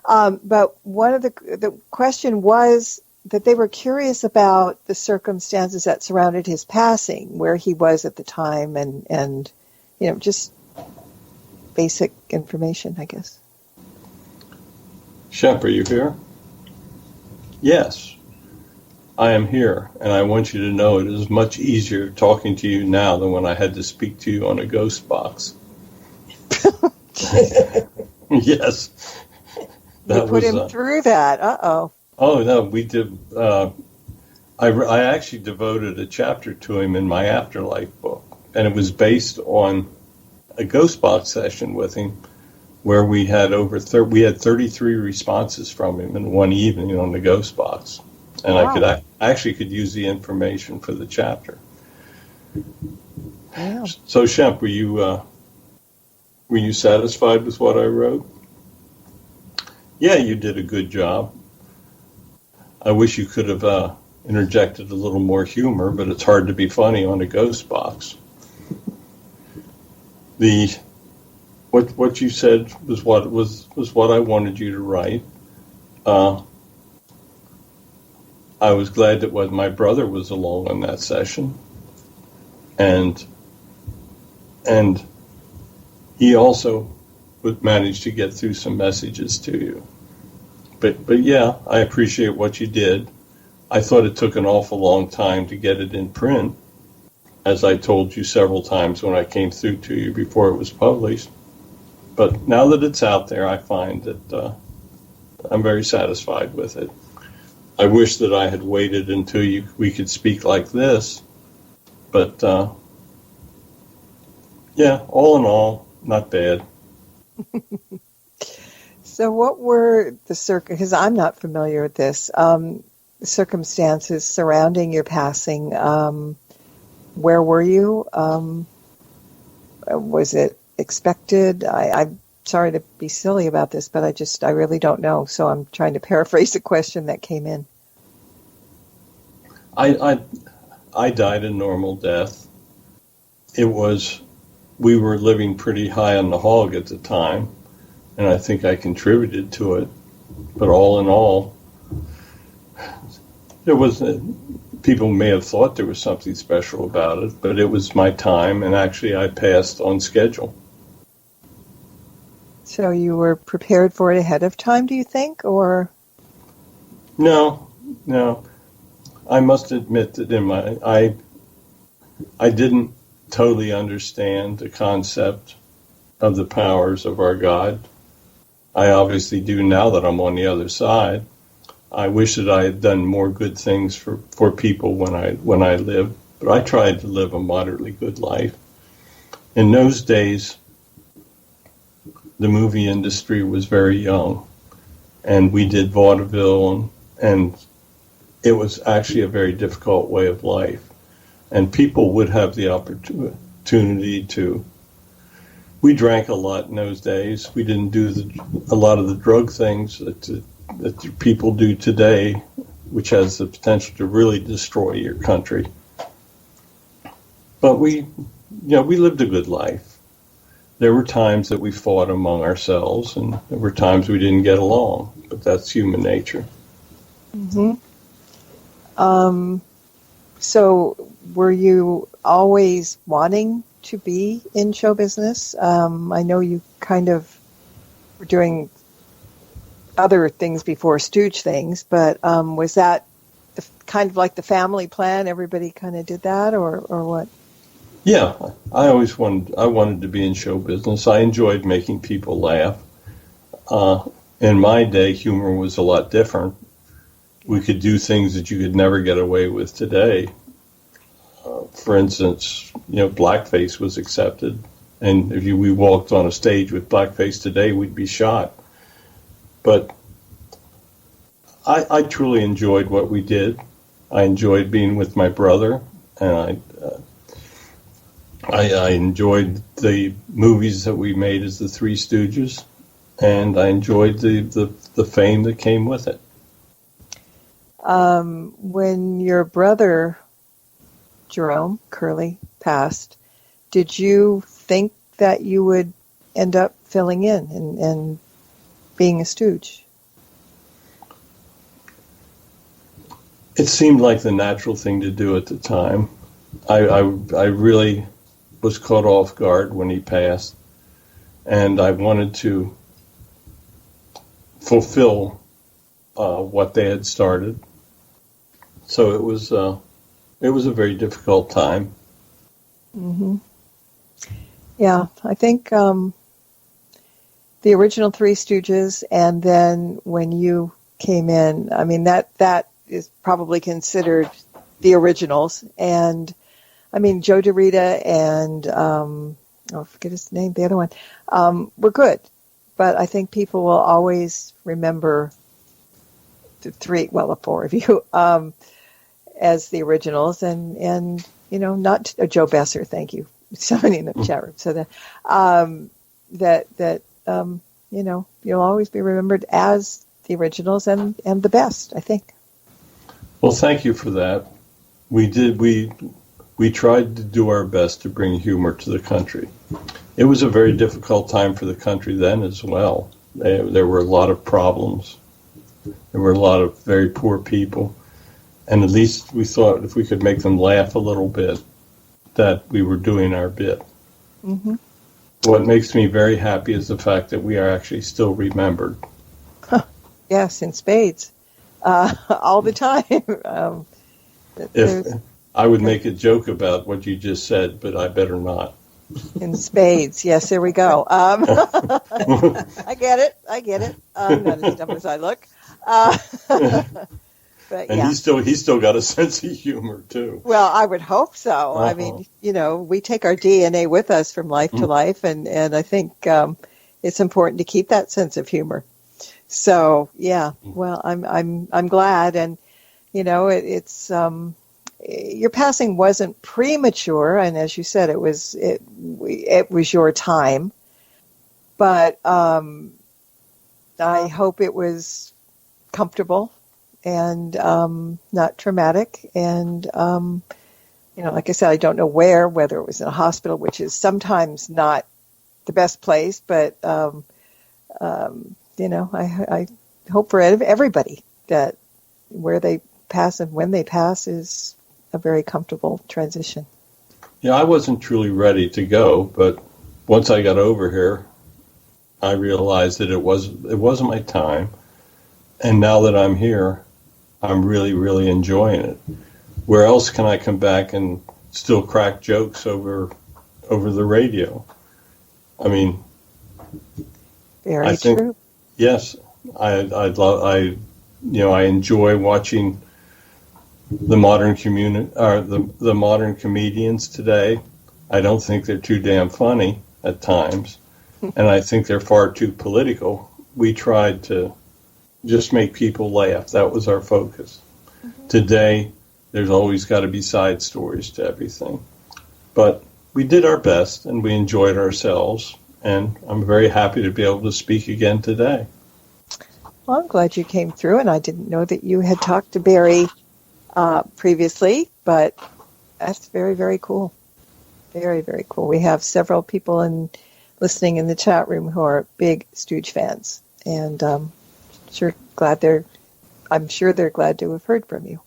But one of the question was that they were curious about the circumstances that surrounded his passing, where he was at the time, and just basic information, I guess. Shemp, are you here? Yes, I am here, and I want you to know it is much easier talking to you now than when I had to speak to you on a ghost box. Yes. You put him through that. Uh-oh. Oh, no, we did. I actually devoted a chapter to him in my Afterlife book, and it was based on a ghost box session with him where we had 33 responses from him in one evening on the ghost box. And wow. I actually could use the information for the chapter. Wow. So, Shemp, were you satisfied with what I wrote? Yeah, you did a good job. I wish you could have interjected a little more humor, but it's hard to be funny on a ghost box. What you said was what I wanted you to write. I was glad that my brother was along on that session, and he also would manage to get through some messages to you. But yeah, I appreciate what you did. I thought it took an awful long time to get it in print, as I told you several times when I came through to you before it was published. But now that it's out there, I find that I'm very satisfied with it. I wish that I had waited until we could speak like this. But yeah, all in all, not bad. So what were because I'm not familiar with this, circumstances surrounding your passing? Where were you? Was it expected? I'm sorry to be silly about this, but I really don't know. So I'm trying to paraphrase the question that came in. I died a normal death. We were living pretty high on the hog at the time, and I think I contributed to it. But all in all, people may have thought there was something special about it, but it was my time, and actually I passed on schedule. So you were prepared for it ahead of time, do you think, or? No. I must admit that I didn't totally understand the concept of the powers of our God. I obviously do now that I'm on the other side. I wish that I had done more good things for people when I lived, but I tried to live a moderately good life. In those days, the movie industry was very young, and we did vaudeville, and it was actually a very difficult way of life. And people would have the opportunity to. We drank a lot in those days. We didn't do a lot of the drug things that people do today, which has the potential to really destroy your country. But we lived a good life. There were times that we fought among ourselves, and there were times we didn't get along. But that's human nature. Mm-hmm. So were you always wanting to be in show business? I know you kind of were doing other things before Stooge things, but was that kind of like the family plan? Everybody kind of did that, or what? Yeah, I wanted to be in show business. I enjoyed making people laugh. In my day, humor was a lot different. We could do things that you could never get away with today. For instance, blackface was accepted, and if we walked on a stage with blackface today, we'd be shot. But I truly enjoyed what we did. I enjoyed being with my brother, and I enjoyed the movies that we made as the Three Stooges, and I enjoyed the fame that came with it. When your brother, Jerome Curly, passed, did you think that you would end up filling in and being a Stooge? It seemed like the natural thing to do at the time. I really was caught off guard when he passed, and I wanted to fulfill what they had started. So it was a very difficult time. Mm-hmm. Yeah, I think the original Three Stooges, and then when you came in, I mean that is probably considered the originals. And I mean Joe DeRita and I forget his name, the other one, were good, but I think people will always remember the four of you as the originals, and not Joe Besser. Thank you, somebody in the chat room. So that you'll always be remembered as the originals and the best, I think. Well, thank you for that. We tried to do our best to bring humor to the country. It was a very difficult time for the country then as well. There were a lot of problems. There were a lot of very poor people. And at least we thought if we could make them laugh a little bit, that we were doing our bit. Mm-hmm. What makes me very happy is the fact that we are actually still remembered. Yes, in spades. All the time. If I would make a joke about what you just said, but I better not. In spades. Yes, there we go. I get it. I'm not as dumb as I look. But, and yeah. he's still got a sense of humor too. Well, I would hope so. Uh-huh. I mean, we take our DNA with us from life to life, and I think it's important to keep that sense of humor. So, yeah. Well, I'm glad, and it's your passing wasn't premature, and as you said, it was your time. But I hope it was comfortable and not traumatic. And like I said, I don't know whether it was in a hospital, which is sometimes not the best place, but I hope for everybody that where they pass and when they pass is a very comfortable transition. Yeah, I wasn't truly ready to go, but once I got over here, I realized that it wasn't my time. And now that I'm here, I'm really, really enjoying it. Where else can I come back and still crack jokes over the radio? I mean, Very true. Yes, I enjoy watching the modern the modern comedians today. I don't think they're too damn funny at times, and I think they're far too political. We tried to just make people laugh. That was our focus. Mm-hmm. Today, there's always got to be side stories to everything. But we did our best, and we enjoyed ourselves, and I'm very happy to be able to speak again today. Well, I'm glad you came through, and I didn't know that you had talked to Barry previously, but that's very, very cool. Very, very cool. We have several people listening in the chat room who are big Stooge fans, and I'm sure they're glad to have heard from you.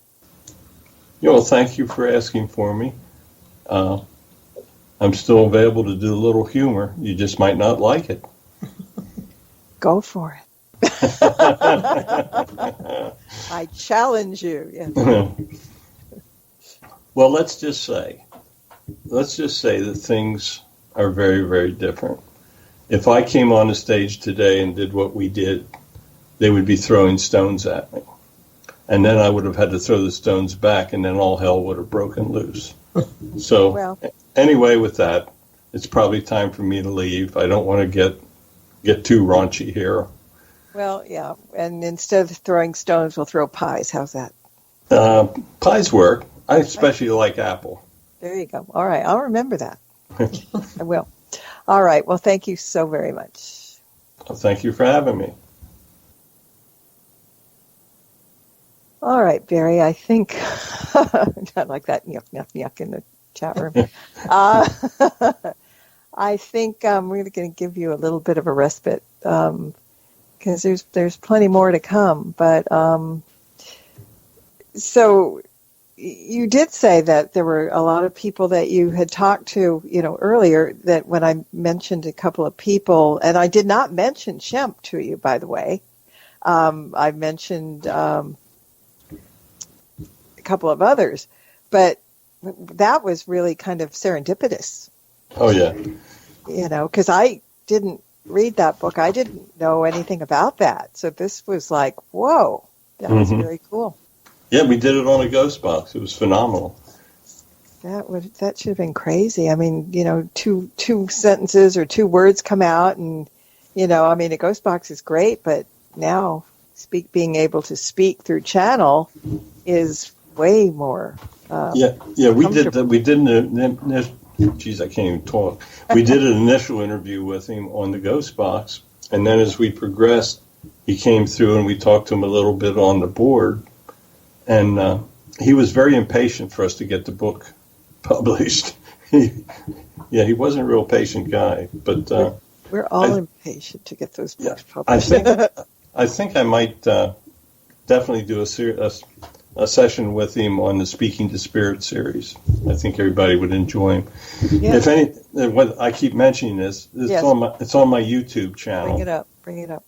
Yeah, well, thank you for asking for me. I'm still available to do a little humor. You just might not like it. Go for it. I challenge you. Yes. Well, let's just say that things are very, very different. If I came on a stage today and did what we did, they would be throwing stones at me. And then I would have had to throw the stones back, and then all hell would have broken loose. So anyway, with that, it's probably time for me to leave. I don't want to get too raunchy here. Well, yeah, and instead of throwing stones, we'll throw pies. How's that? Pies work. I especially like apple. There you go. All right, I'll remember that. I will. All right, well, thank you so very much. Well, thank you for having me. All right, Barry, I think, not like that yuck, yuck, yuck in the chat room. I think I'm really going to give you a little bit of a respite because there's plenty more to come. But so you did say that there were a lot of people that you had talked to, earlier, that when I mentioned a couple of people, and I did not mention Shemp to you, by the way. I mentioned couple of others, but that was really kind of serendipitous. Oh yeah. Because I didn't read that book. I didn't know anything about that. So this was like, whoa, that was very cool. Yeah, we did it on a ghost box. It was phenomenal. That should have been crazy. I mean, two sentences or two words come out, and a ghost box is great, but now being able to speak through channel is way more. We did. Geez, I can't even talk. We did an initial interview with him on the Ghost Box, and then as we progressed, he came through and we talked to him a little bit on the board, and he was very impatient for us to get the book published. He wasn't a real patient guy, but we're all impatient to get those books published. I think I might definitely do a session with him on the Speaking to Spirit series. I think everybody would enjoy him. Yes. If any, what I keep mentioning this, it's on my YouTube channel. Bring it up.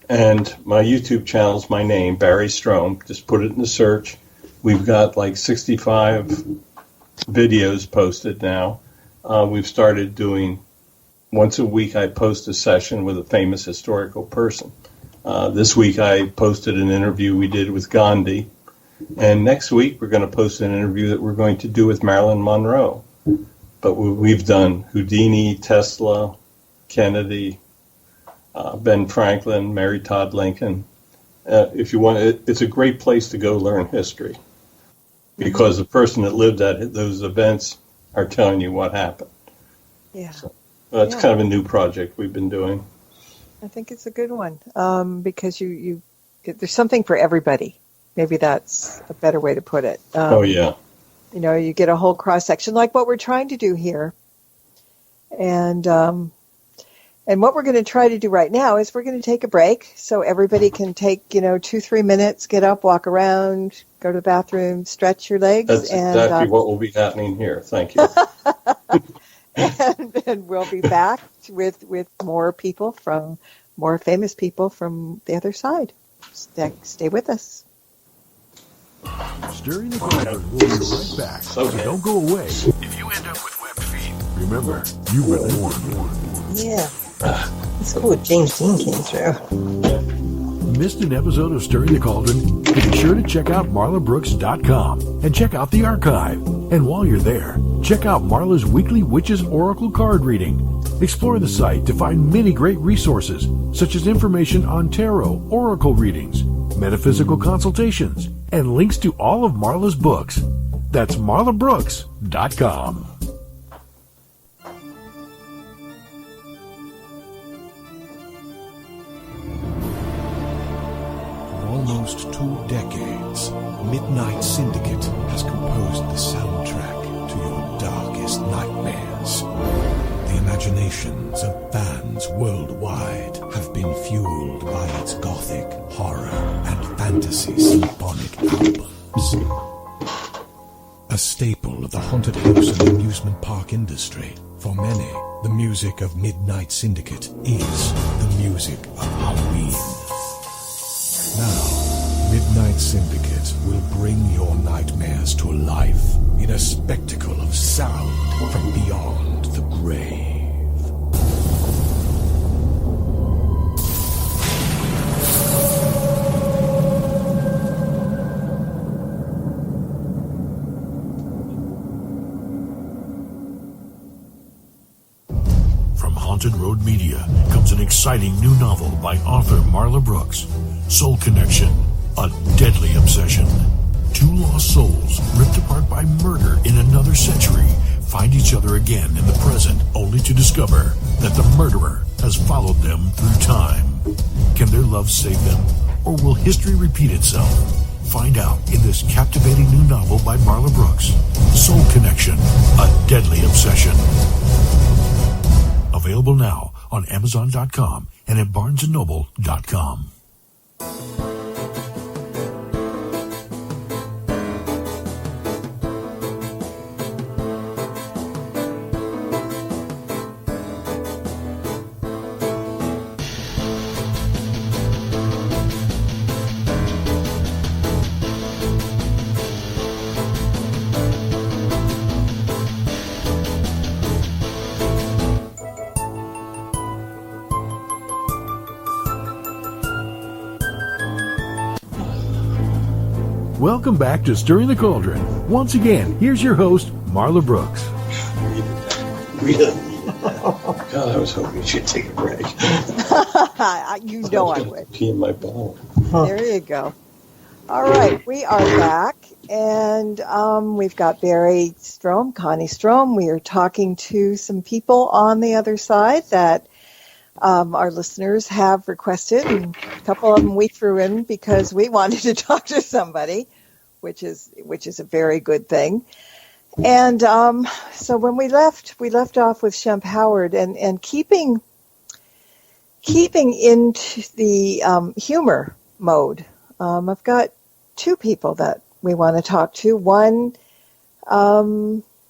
And my YouTube channel is my name, Barry Strohm. Just put it in the search. We've got like 65 videos posted now. We've started doing once a week. I post a session with a famous historical person. This week I posted an interview we did with Gandhi. And next week we're going to post an interview that we're going to do with Marilyn Monroe. But we've done Houdini, Tesla, Kennedy, Ben Franklin, Mary Todd Lincoln. If you want, it's a great place to go learn history because the person that lived at those events are telling you what happened. Yeah. So that's kind of a new project we've been doing. I think it's a good one because there's something for everybody. Maybe that's a better way to put it. You get a whole cross section like what we're trying to do here, and what we're going to try to do right now is we're going to take a break so everybody can take 2-3 minutes, get up, walk around, go to the bathroom, stretch your legs. That's exactly what will be happening here. Thank you. and we'll be back with more famous people from the other side. Stay with us. Stirring the Cauldron will be right back, so don't go away. If you end up with webbed feet, remember, you've been warned. Yeah. It's cool what James Dean came through. Missed an episode of Stirring the Cauldron? Be sure to check out marlabrooks.com and check out the archive. And while you're there, check out Marla's weekly Witches Oracle card reading. Explore the site to find many great resources, such as information on tarot, oracle readings, metaphysical consultations, and links to all of Marla's books. That's marlabrooks.com. Almost 2 decades, Midnight Syndicate has composed the soundtrack to your darkest nightmares. The imaginations of fans worldwide have been fueled by its gothic, horror, and fantasy symphonic albums. A staple of the haunted house and amusement park industry, for many, the music of Midnight Syndicate is the music of Halloween. Now, Midnight Syndicate will bring your nightmares to life in a spectacle of sound from beyond the grave. From Haunted Road Media comes an exciting new novel by author Marla Brooks. Soul Connection, a deadly obsession. 2 lost souls, ripped apart by murder in another century, find each other again in the present, only to discover that the murderer has followed them through time. Can their love save them, or will history repeat itself? Find out in this captivating new novel by Marla Brooks, Soul Connection, a deadly obsession. Available now on Amazon.com and at BarnesandNoble.com. Welcome back to Stirring the Cauldron. Once again, here's your host, Marla Brooks. God, I was hoping she'd take a break. You know I would. Pee in my bowl. There you go. All right, we are back, and we've got Barry Strohm, Connie Strohm. We are talking to some people on the other side that our listeners have requested, and a couple of them we threw in because we wanted to talk to somebody, which is a very good thing. And so when we left off with Shemp Howard and keeping into the humor mode. I've got 2 people that we want to talk to. One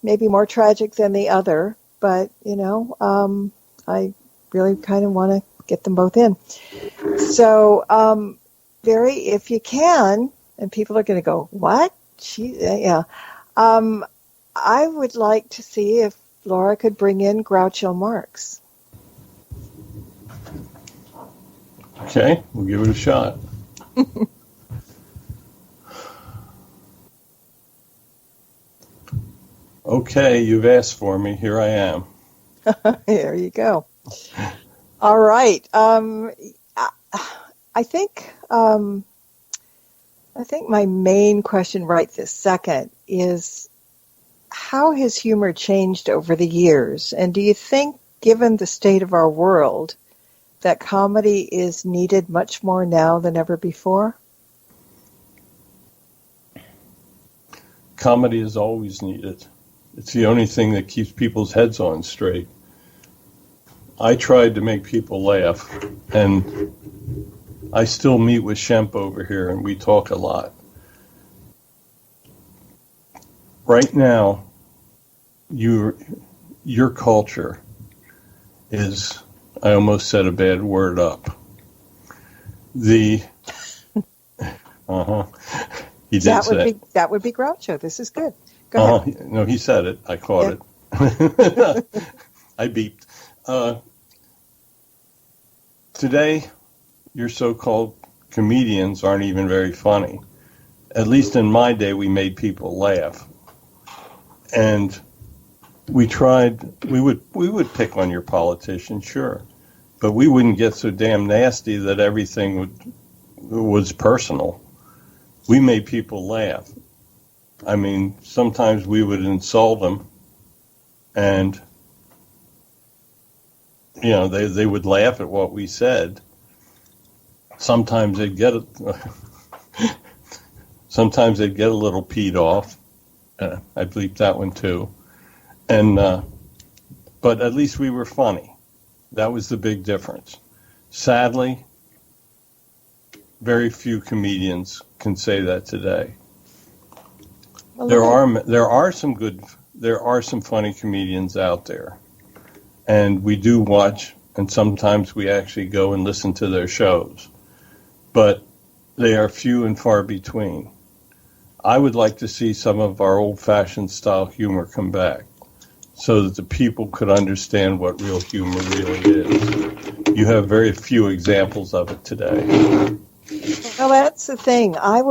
maybe more tragic than the other, but I really kind of want to get them both in. So, Barry, if you can, and people are going to go, what? Yeah. I would like to see if Laura could bring in Groucho Marx. Okay, we'll give it a shot. Okay, you've asked for me. Here I am. There you go. All right. I think my main question right this second is how has humor changed over the years? And do you think, given the state of our world, that comedy is needed much more now than ever before? Comedy is always needed. It's the only thing that keeps people's heads on straight. I tried to make people laugh, and I still meet with Shemp over here, and we talk a lot. Right now, your culture is, I almost said a bad word up. He did say that would be Groucho. This is good. Go ahead. No, he said it. I caught it. I beeped. Today, your so-called comedians aren't even very funny. At least in my day, we made people laugh. And we would pick on your politicians, sure. But we wouldn't get so damn nasty that everything was personal. We made people laugh. I mean, sometimes we would insult them, and they would laugh at what we said. Sometimes they'd get sometimes they'd get a little peed off. I bleeped that one too, but at least we were funny. That was the big difference. Sadly, very few comedians can say that today. Well, there are some funny comedians out there, and we do watch, and sometimes we actually go and listen to their shows, but they are few and far between. I would like to see some of our old-fashioned style humor come back, so that the people could understand what real humor really is. You have very few examples of it today. Well, that's the thing. I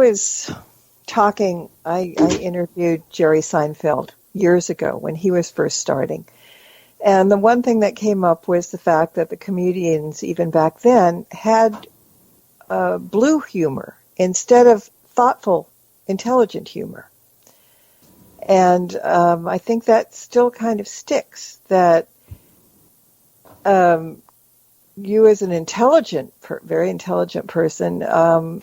interviewed Jerry Seinfeld years ago when he was first starting. And the one thing that came up was the fact that the comedians, even back then, had blue humor instead of thoughtful, intelligent humor. And I think that still kind of sticks, that you as an very intelligent person,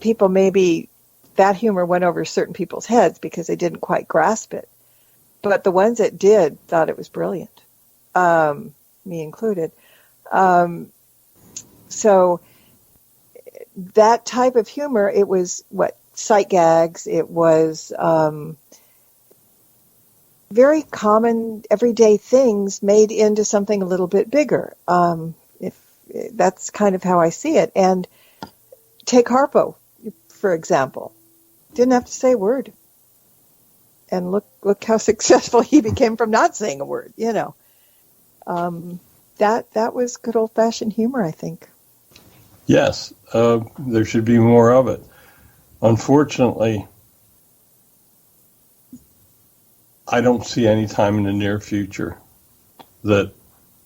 people maybe, that humor went over certain people's heads because they didn't quite grasp it. But the ones that did thought it was brilliant, me included. So that type of humor, it was sight gags, it was very common everyday things made into something a little bit bigger. That's kind of how I see it. And take Harpo, for example. Didn't have to say a word. And look how successful he became from not saying a word, That was good old-fashioned humor, I think. Yes, there should be more of it. Unfortunately, I don't see any time in the near future that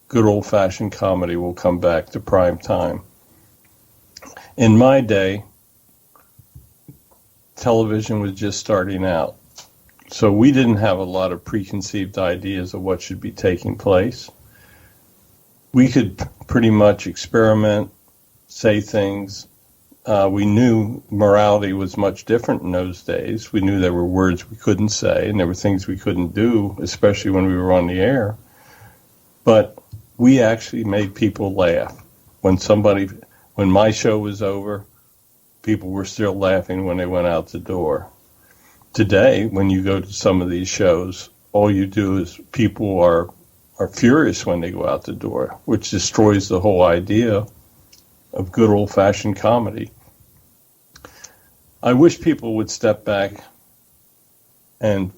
good old-fashioned comedy will come back to prime time. In my day, television was just starting out, so we didn't have a lot of preconceived ideas of what should be taking place. We could pretty much experiment, say things. We knew morality was much different in those days. We knew there were words we couldn't say, and there were things we couldn't do, especially when we were on the air. But we actually made people laugh. When my show was over, people were still laughing when they went out the door. Today, when you go to some of these shows, all you do is people are furious when they go out the door, which destroys the whole idea of good old-fashioned comedy. I wish people would step back and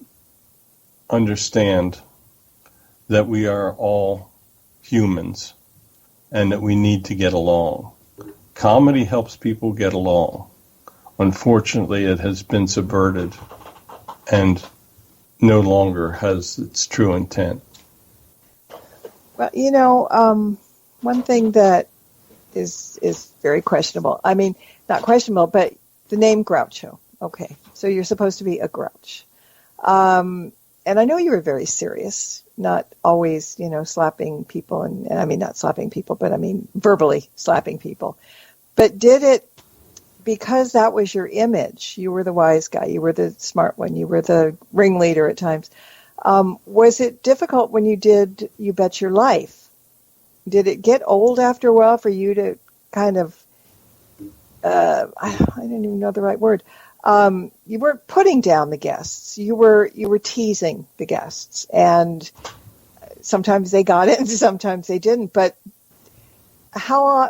understand that we are all humans and that we need to get along. Comedy helps people get along. Unfortunately, it has been subverted and no longer has its true intent. Well, one thing that is very questionable. I mean, not questionable, but the name Groucho. Okay, so you're supposed to be a grouch. And I know you were very serious, not always, slapping people, and I mean, not slapping people, but I mean, verbally slapping people. But did it, because that was your image, you were the wise guy, you were the smart one, you were the ringleader at times, was it difficult when you did You Bet Your Life? Did it get old after a while for you to kind of, I don't even know the right word, you weren't putting down the guests, you were teasing the guests, and sometimes they got it and sometimes they didn't, but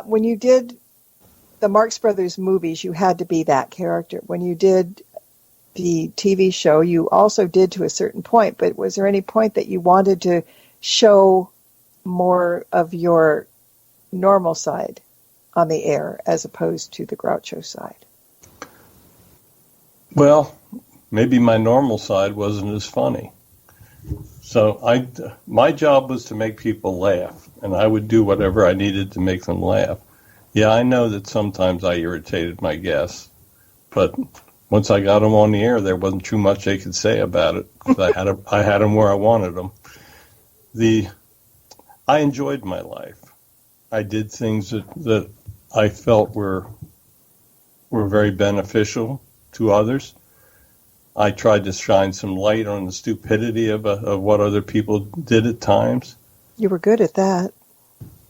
when you did the Marx Brothers movies, you had to be that character. When you did the TV show, you also did to a certain point, but was there any point that you wanted to show more of your normal side on the air as opposed to the Groucho side? Well, maybe my normal side wasn't as funny. So my job was to make people laugh, and I would do whatever I needed to make them laugh. Yeah, I know that sometimes I irritated my guests, but once I got them on the air, there wasn't too much they could say about it. I had them where I wanted them. I enjoyed my life. I did things that I felt were very beneficial to others. I tried to shine some light on the stupidity of what other people did at times. You were good at that.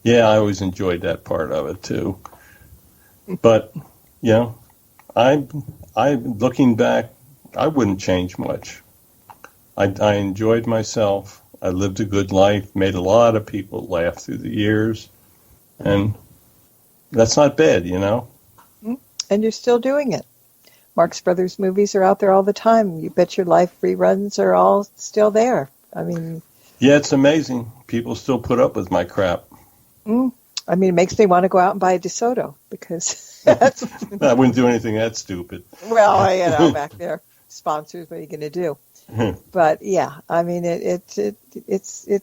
Yeah, I always enjoyed that part of it too. But, you know, I looking back, I wouldn't change much. I enjoyed myself. I lived a good life, made a lot of people laugh through the years, and that's not bad, you know. And you're still doing it. Marx Brothers movies are out there all the time. You Bet Your Life reruns are all still there. I mean... Yeah, it's amazing. People still put up with my crap. I mean, it makes me want to go out and buy a DeSoto, because that's... I wouldn't do anything that stupid. Well, you know, back there, sponsors, what are you going to do? But, yeah, I mean, it's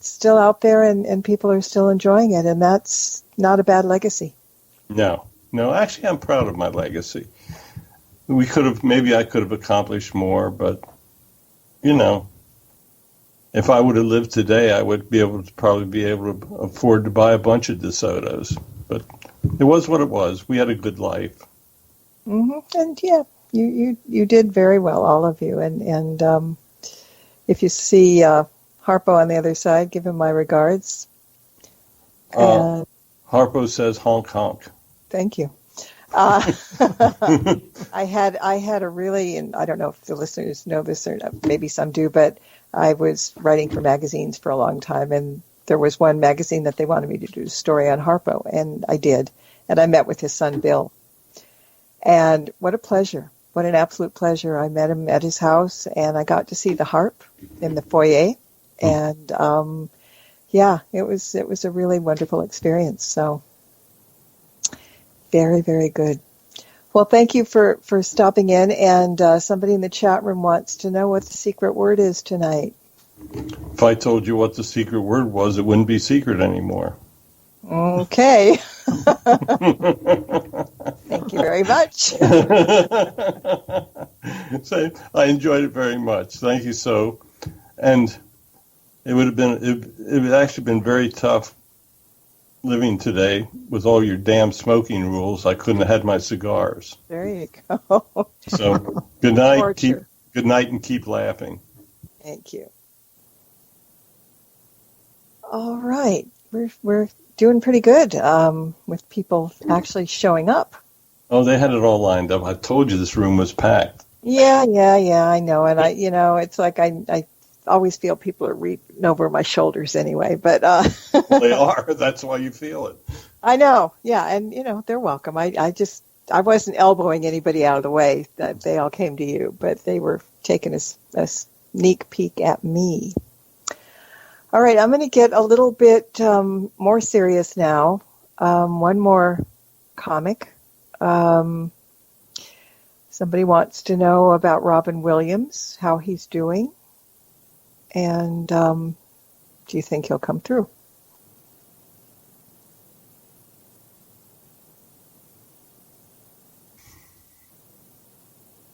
still out there, and people are still enjoying it, and that's not a bad legacy. No, actually, I'm proud of my legacy. Maybe I could have accomplished more, but, you know, if I would have lived today, I would probably be able to afford to buy a bunch of DeSotos. But it was what it was. We had a good life. And yeah, you did very well, all of you. And if you see Harpo on the other side, give him my regards. Harpo says honk honk. Thank you. I had a really, and I don't know if the listeners know this or not, maybe some do, but I was writing for magazines for a long time, and there was one magazine that they wanted me to do a story on Harpo, and I did. And I met with his son, Bill. And what a pleasure. What an absolute pleasure. I met him at his house, and I got to see the harp in the foyer. And, yeah, it was a really wonderful experience. So very, very good. Well, thank you for stopping in. And somebody in the chat room wants to know what the secret word is tonight. If I told you what the secret word was, it wouldn't be secret anymore. Okay. Thank you very much. So, I enjoyed it very much. Thank you so. And it would actually been very tough living today with all your damn smoking rules. I couldn't have had my cigars. There you go. So good night. Torture. Good night, and keep laughing. Thank you. All right, we're doing pretty good with people actually showing up. Oh, they had it all lined up. I told you this room was packed. Yeah, I know, and it's like I always feel people are reaching over my shoulders anyway, but Well, they are. That's why you feel it. I know, yeah, and they're welcome. I wasn't elbowing anybody out of the way. That they all came to you, but they were taking a sneak peek at me. All right, I'm going to get a little bit more serious now. One more comic. Somebody wants to know about Robin Williams, how he's doing, and do you think he'll come through?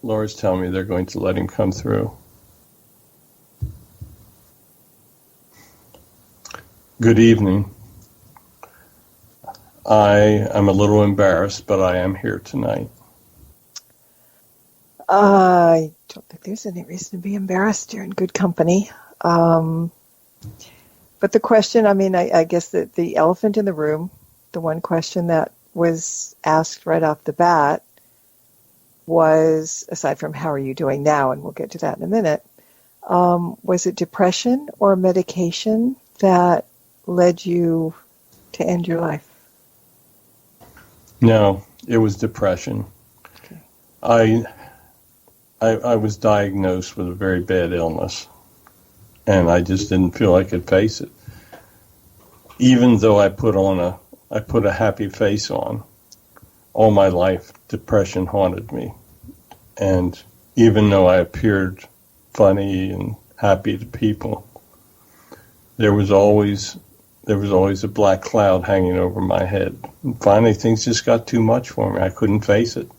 Laura's telling me they're going to let him come through. Good evening. I am a little embarrassed, but I am here tonight. I don't think there's any reason to be embarrassed. You're in good company. But the question, I guess that the elephant in the room, the one question that was asked right off the bat was, aside from how are you doing now, and we'll get to that in a minute, was it depression or medication that led you to end your life? No, it was depression. Okay. I was diagnosed with a very bad illness, and I just didn't feel I could face it. Even though I put a happy face on, all my life depression haunted me. And even though I appeared funny and happy to people, there was always a black cloud hanging over my head. And finally, things just got too much for me. I couldn't face it.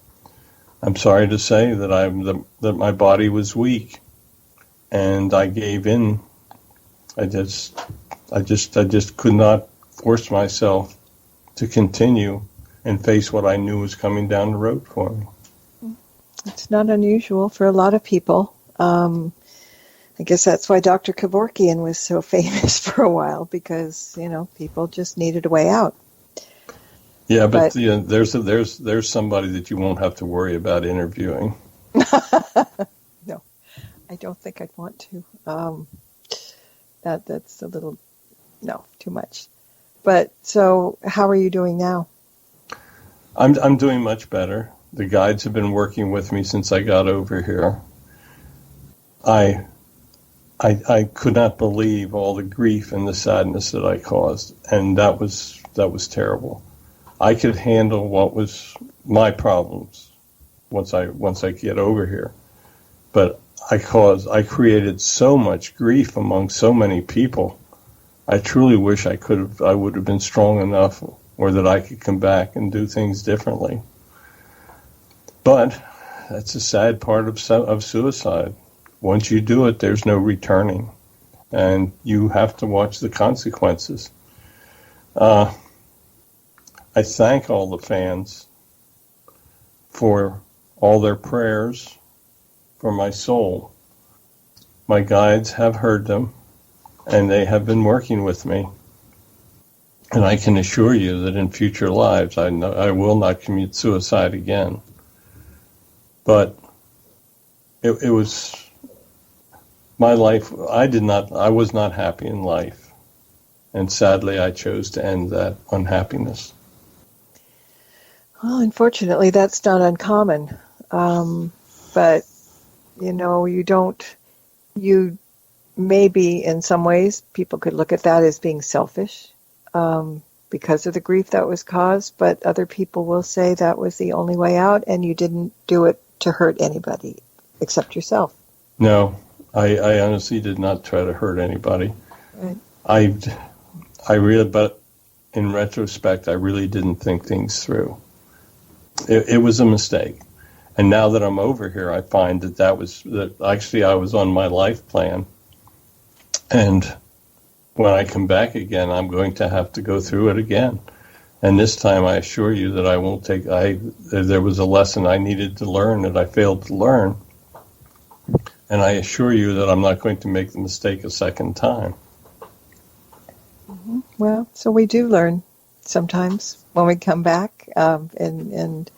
I'm sorry to say that that my body was weak, and I gave in. I just could not force myself to continue and face what I knew was coming down the road for me. It's not unusual for a lot of people. I guess that's why Dr. Kevorkian was so famous for a while, because, people just needed a way out. Yeah, but there's somebody that you won't have to worry about interviewing. No, I don't think I'd want to. That's a little, too much. But so how are you doing now? I'm doing much better. The guides have been working with me since I got over here. I could not believe all the grief and the sadness that I caused, and that was terrible. I could handle what was my problems once I get over here, but I created so much grief among so many people. I truly wish I would have been strong enough, or that I could come back and do things differently. But that's a sad part of suicide. Once you do it, there's no returning, and you have to watch the consequences. I thank all the fans for all their prayers for my soul. My guides have heard them, and they have been working with me. And I can assure you that in future lives, I will not commit suicide again. But it was my life. I was not happy in life. And sadly, I chose to end that unhappiness. Well, unfortunately, that's not uncommon. But, you maybe in some ways people could look at that as being selfish because of the grief that was caused, but other people will say that was the only way out and you didn't do it to hurt anybody except yourself. No, I honestly did not try to hurt anybody. Right. But in retrospect, I really didn't think things through. It was a mistake. And now that I'm over here, I find that actually I was on my life plan. And when I come back again, I'm going to have to go through it again. And this time, I assure you that I won't there was a lesson I needed to learn that I failed to learn. And I assure you that I'm not going to make the mistake a second time. Mm-hmm. Well, so we do learn sometimes when we come back, and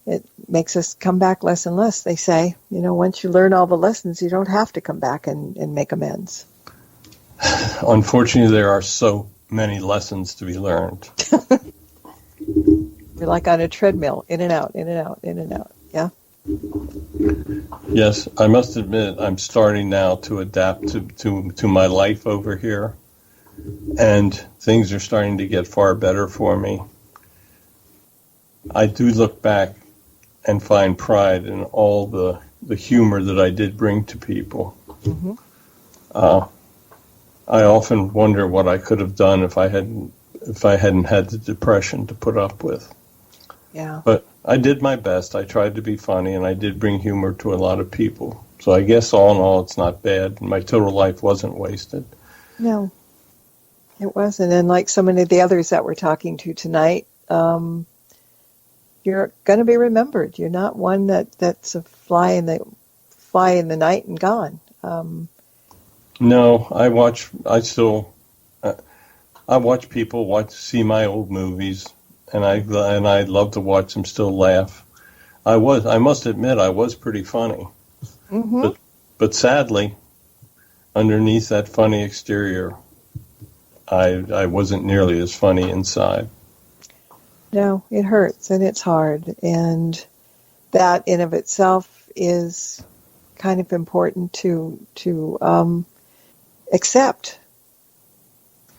it makes us come back less and less. They say, once you learn all the lessons, you don't have to come back and make amends. Unfortunately, there are so many lessons to be learned. You're like on a treadmill, in and out, in and out, in and out. Yeah? Yes, I must admit I'm starting now to adapt to my life over here, and things are starting to get far better for me. I do look back and find pride in all the humor that I did bring to people. Mm-hmm. I often wonder what I could have done if I hadn't had the depression to put up with. Yeah. But I did my best. I tried to be funny, and I did bring humor to a lot of people. So I guess all in all, it's not bad. My total life wasn't wasted. No, it wasn't. And like so many of the others that we're talking to tonight, you're going to be remembered. You're not one that's a fly in the night and gone. No, I watch people see my old movies, and I love to watch them still laugh. I must admit, I was pretty funny. Mm-hmm. But sadly, underneath that funny exterior, I wasn't nearly as funny inside. No, it hurts and it's hard, and that in of itself is kind of important to accept,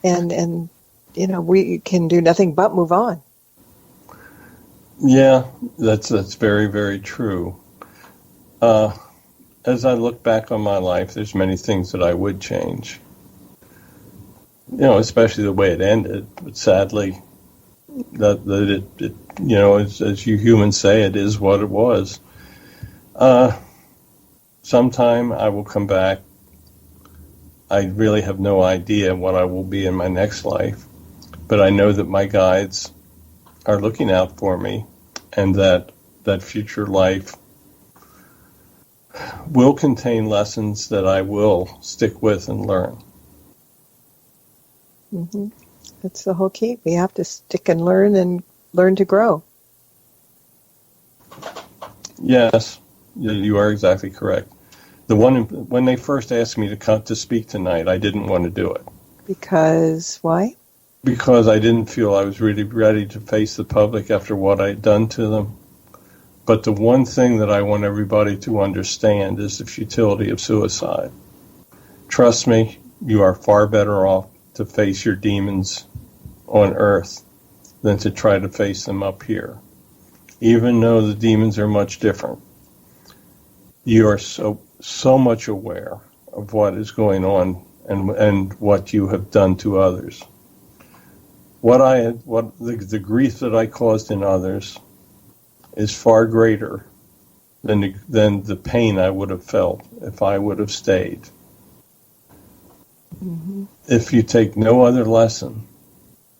and we can do nothing but move on. Yeah, that's very, very true. As I look back on my life, there's many things that I would change. Especially the way it ended. But sadly, that it as you humans say, it is what it was. Sometime I will come back. I really have no idea what I will be in my next life, but I know that my guides are looking out for me, and that future life will contain lessons that I will stick with and learn. Mm-hmm. That's the whole key. We have to stick and learn to grow. Yes, you are exactly correct. When they first asked me to come to speak tonight, I didn't want to do it. Because why? Because I didn't feel I was really ready to face the public after what I'd done to them. But the one thing that I want everybody to understand is the futility of suicide. Trust me, you are far better off to face your demons on earth than to try to face them up here. Even though the demons are much different, you are so much aware of what is going on and what you have done to others. The grief that I caused in others is far greater than the pain I would have felt if I would have stayed. Mm-hmm. If you take no other lesson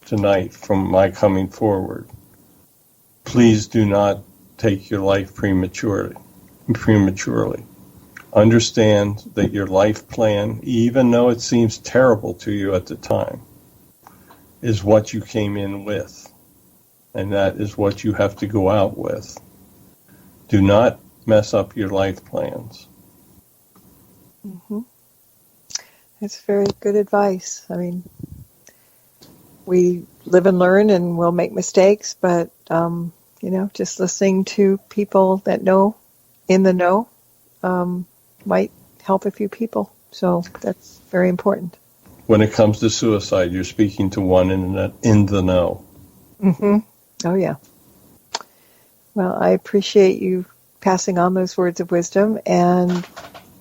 tonight from my coming forward, please do not take your life prematurely. Understand that your life plan, even though it seems terrible to you at the time, is what you came in with, and that is what you have to go out with. Do not mess up your life plans. Mm-hmm. That's very good advice. I mean, we live and learn, and we'll make mistakes, but just listening to people that know might help a few people. So that's very important. When it comes to suicide, you're speaking to one in the know. Mm-hmm. Oh, yeah. Well, I appreciate you passing on those words of wisdom and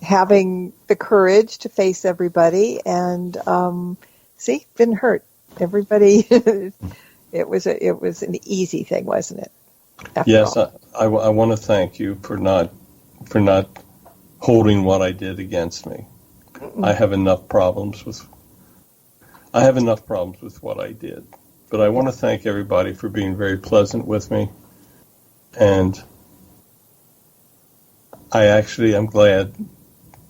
having the courage to face everybody. And didn't hurt. Everybody, it was an easy thing, wasn't it? Yes, I want to thank you for not holding what I did against me. Mm-mm. I have enough problems with what I did. But I want to thank everybody for being very pleasant with me. And I actually am glad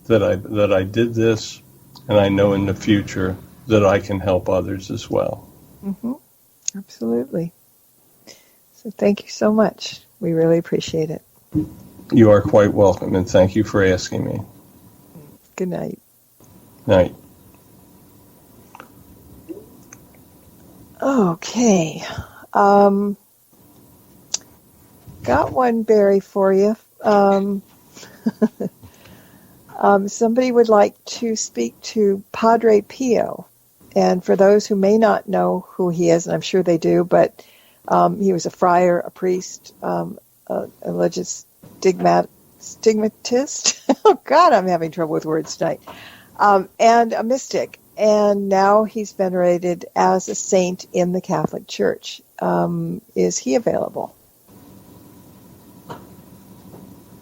that I did this, and I know in the future that I can help others as well. Mm-hmm. Absolutely. So thank you so much. We really appreciate it. You are quite welcome, and thank you for asking me. Good night. Night. Okay. Got one, Barry, for you. Somebody would like to speak to Padre Pio. And for those who may not know who he is, and I'm sure they do, but he was a friar, a priest, a religious stigmatist. Oh, God, I'm having trouble with words tonight. And a mystic. And now he's venerated as a saint in the Catholic Church. Is he available?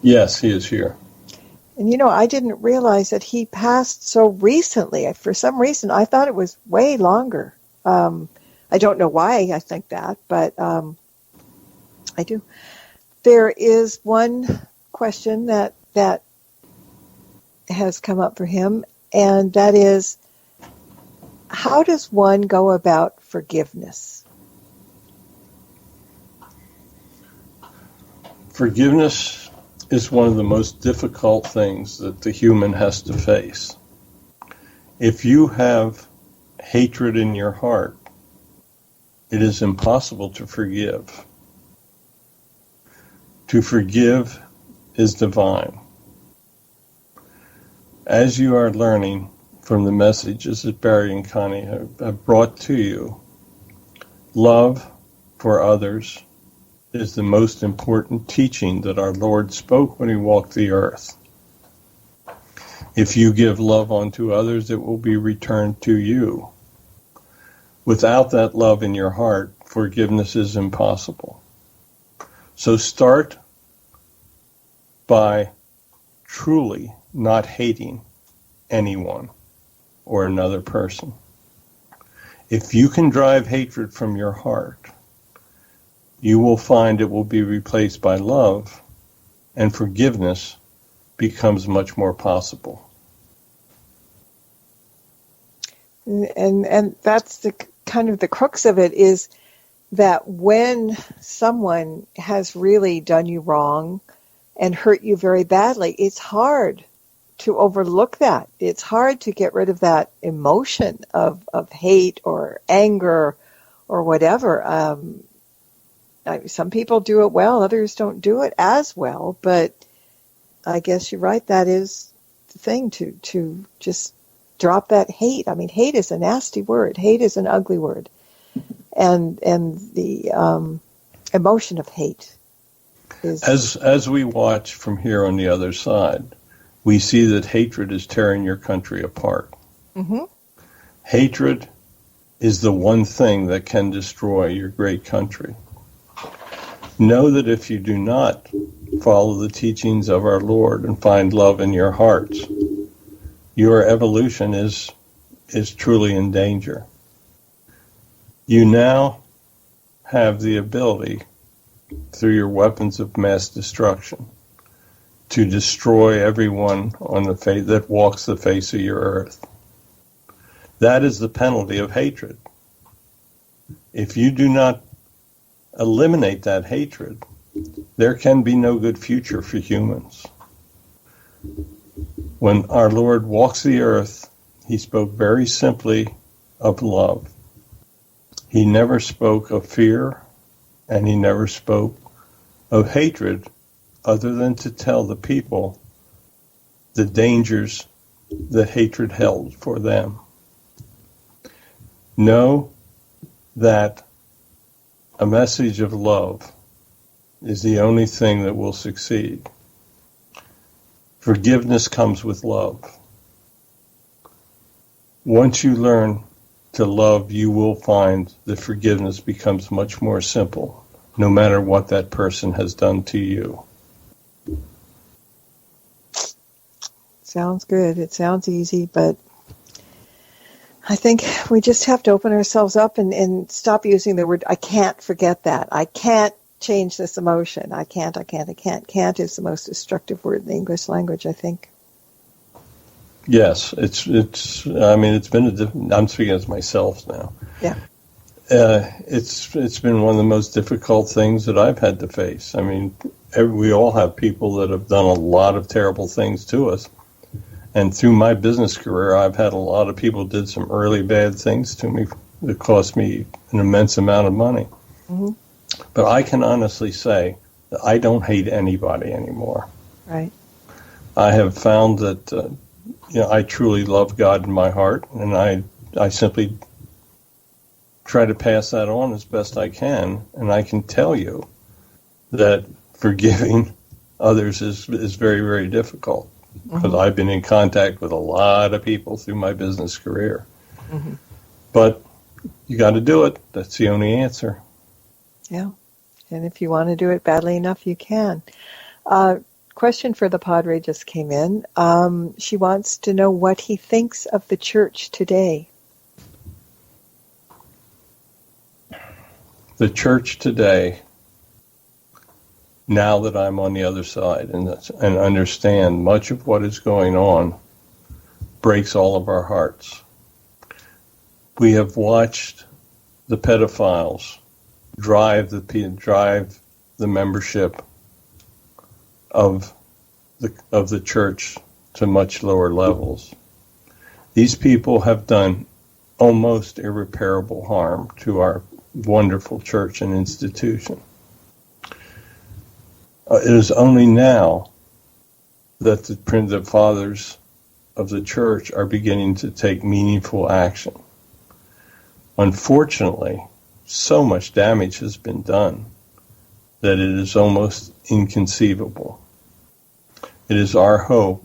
Yes, he is here. And, I didn't realize that he passed so recently. For some reason, I thought it was way longer. I don't know why I think that, but I do. There is one question that has come up for him, and that is, how does one go about forgiveness? Forgiveness is one of the most difficult things that the human has to face. If you have hatred in your heart, it is impossible to forgive. To forgive is divine. As you are learning from the messages that Barry and Connie have brought to you, love for others is the most important teaching that our Lord spoke when he walked the earth. If you give love unto others, it will be returned to you. Without that love in your heart, forgiveness is impossible. So start by truly not hating anyone or another person. If you can drive hatred from your heart, you will find it will be replaced by love, and forgiveness becomes much more possible. And that's the kind of the crux of it, is that when someone has really done you wrong and hurt you very badly, it's hard to overlook that. It's hard to get rid of that emotion of hate or anger or whatever. Some people do it well, others don't do it as well, but I guess you're right, that is the thing, to just drop that hate. I mean, hate is a nasty word. Hate is an ugly word. And the emotion of hate is... As we watch from here on the other side, we see that hatred is tearing your country apart. Mm-hmm. Hatred is the one thing that can destroy your great country. Know that if you do not follow the teachings of our Lord and find love in your hearts, your evolution is truly in danger. You now have the ability, through your weapons of mass destruction, to destroy everyone on the face that walks the face of your earth. That is the penalty of hatred. If you do not eliminate that hatred, there can be no good future for humans. When our Lord walks the earth, he spoke very simply of love. He never spoke of fear, and he never spoke of hatred, other than to tell the people the dangers that hatred held for them. Know that a message of love is the only thing that will succeed. Forgiveness comes with love. Once you learn to love, you will find that forgiveness becomes much more simple, no matter what that person has done to you. Sounds good. It sounds easy, but I think we just have to open ourselves up and stop using the word, I can't forget that. I can't change this emotion. I can't. Can't is the most destructive word in the English language, I think. Yes, it's been I'm speaking as myself now. Yeah. It's been one of the most difficult things that I've had to face. I mean, we all have people that have done a lot of terrible things to us. And through my business career, I've had a lot of people did some early bad things to me that cost me an immense amount of money. Mm-hmm. But I can honestly say that I don't hate anybody anymore. Right. I have found that I truly love God in my heart, and I simply try to pass that on as best I can. And I can tell you that forgiving others is very, very difficult. Because I've been in contact with a lot of people through my business career. Mm-hmm. But you got to do it. That's the only answer. Yeah. And if you want to do it badly enough, you can. Question for the Padre just came in. She wants to know what he thinks of the church today. The church today, now that I'm on the other side and understand much of what is going on, breaks all of our hearts. We have watched the pedophiles drive the membership of the church to much lower levels. These people have done almost irreparable harm to our wonderful church and institution. It is only now that the fathers of the church are beginning to take meaningful action. Unfortunately, so much damage has been done that it is almost inconceivable. It is our hope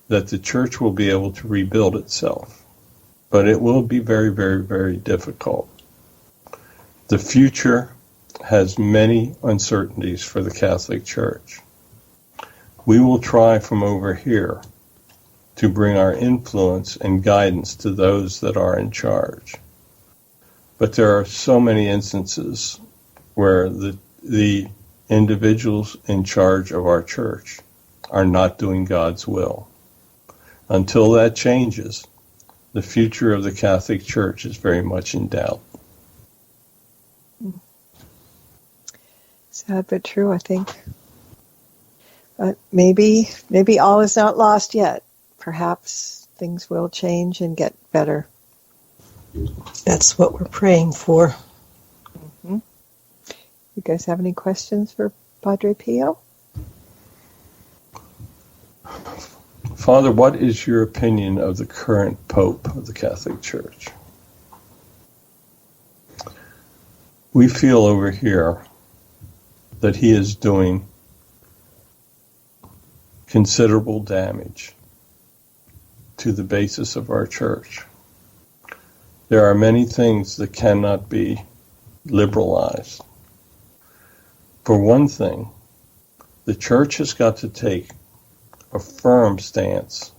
that the church will be able to rebuild itself, but it will be very, very, very difficult. The future has many uncertainties for the Catholic Church. We will try from over here to bring our influence and guidance to those that are in charge. But there are so many instances where the individuals in charge of our church are not doing God's will. Until that changes, the future of the Catholic Church is very much in doubt. Sad but true, I think. But maybe all is not lost yet. Perhaps things will change and get better. That's what we're praying for. Mm-hmm. You guys have any questions for Padre Pio? Father, what is your opinion of the current Pope of the Catholic Church? We feel over here that he is doing considerable damage to the basis of our church. There are many things that cannot be liberalized. For one thing, the church has got to take a firm stance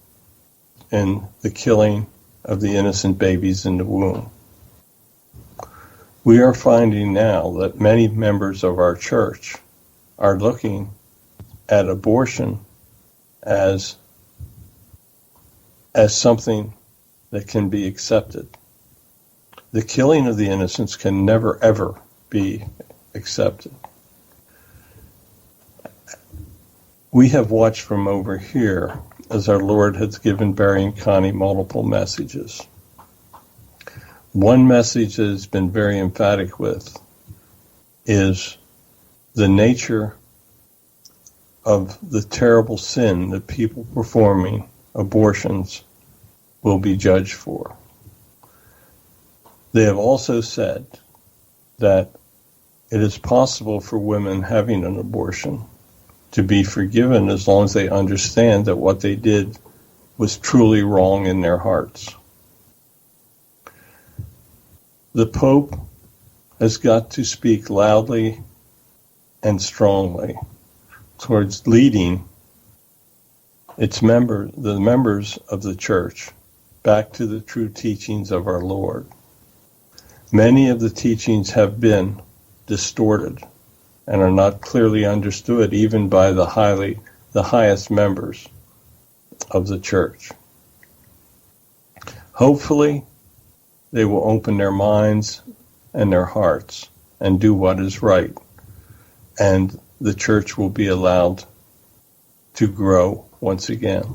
in the killing of the innocent babies in the womb. We are finding now that many members of our church are looking at abortion as something that can be accepted. The killing of the innocents can never, ever be accepted. We have watched from over here as our Lord has given Barry and Connie multiple messages. One message that has been very emphatic with is the nature of the terrible sin that people performing abortions will be judged for. They have also said that it is possible for women having an abortion to be forgiven as long as they understand that what they did was truly wrong in their hearts. The Pope has got to speak loudly and strongly towards leading the members of the church back to the true teachings of our Lord. Many of the teachings have been distorted and are not clearly understood even by the highest members of the church. Hopefully, they will open their minds and their hearts and do what is right, and the church will be allowed to grow once again.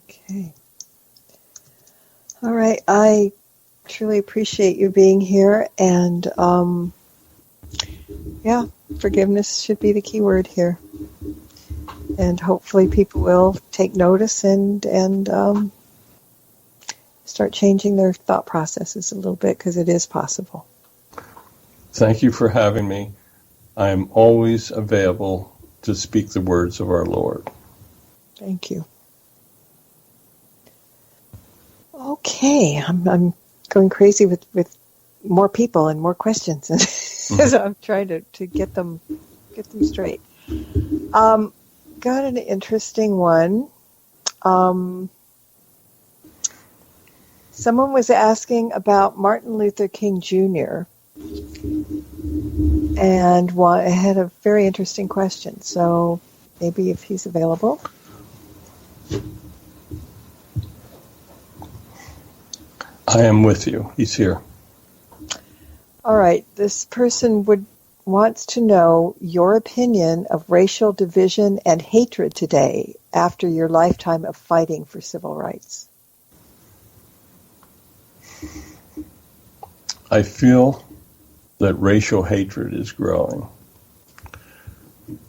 Okay. All right. I truly appreciate you being here, and forgiveness should be the key word here. And hopefully people will take notice and start changing their thought processes a little bit, because it is possible. Thank you for having me. I am always available to speak the words of our Lord. Thank you. Okay, I'm going crazy with more people and more questions, and so I'm trying to get them straight. Got an interesting one. Someone was asking about Martin Luther King Jr. and had a very interesting question. So maybe if he's available. I am with you. He's here. All right. This person wants to know your opinion of racial division and hatred today after your lifetime of fighting for civil rights. I feel that racial hatred is growing.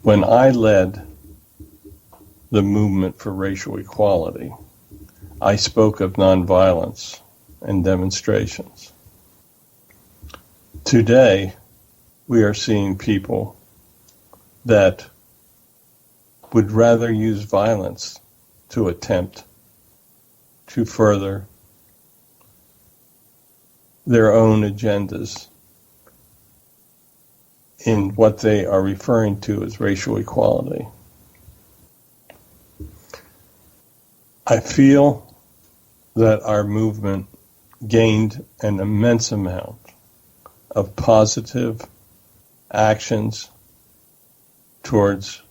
When I led the movement for racial equality, I spoke of nonviolence and demonstrations. Today, we are seeing people that would rather use violence to attempt to further their own agendas in what they are referring to as racial equality. I feel that our movement gained an immense amount of positive actions towards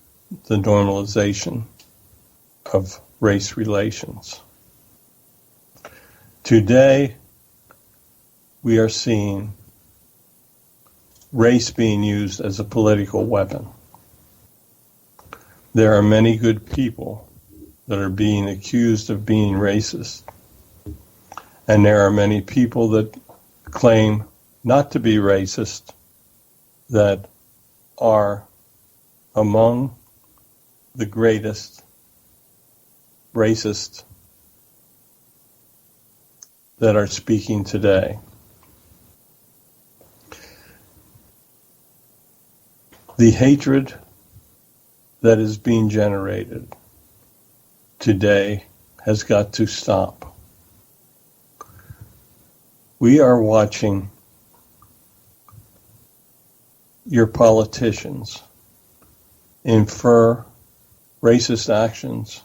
the normalization of race relations. Today, we are seeing race being used as a political weapon. There are many good people that are being accused of being racist, and there are many people that claim not to be racist that are among the greatest racists that are speaking today. The hatred that is being generated today has got to stop. We are watching your politicians infer racist actions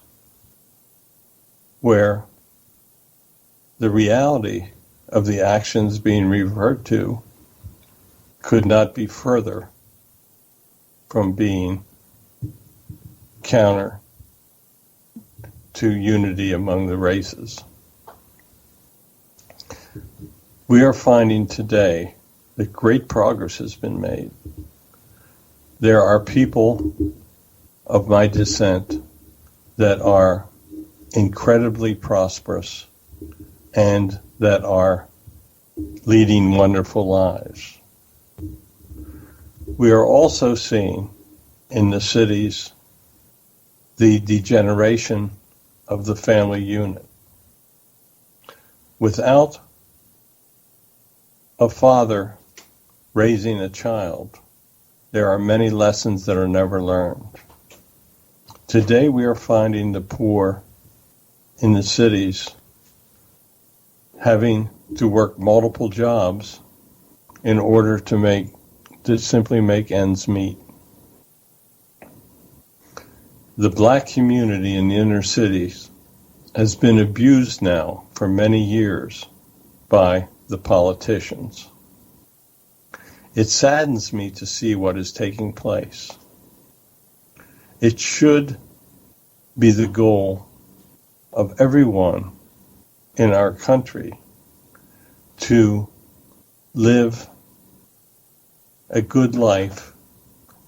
where the reality of the actions being referred to could not be further from being counter to unity among the races. We are finding today that great progress has been made. There are people of my descent that are incredibly prosperous and that are leading wonderful lives. We are also seeing in the cities the degeneration of the family unit. Without a father raising a child, there are many lessons that are never learned. Today we are finding the poor in the cities having to work multiple jobs in order to simply make ends meet. The black community in the inner cities has been abused now for many years by the politicians. It saddens me to see what is taking place. It should be the goal of everyone in our country to live a good life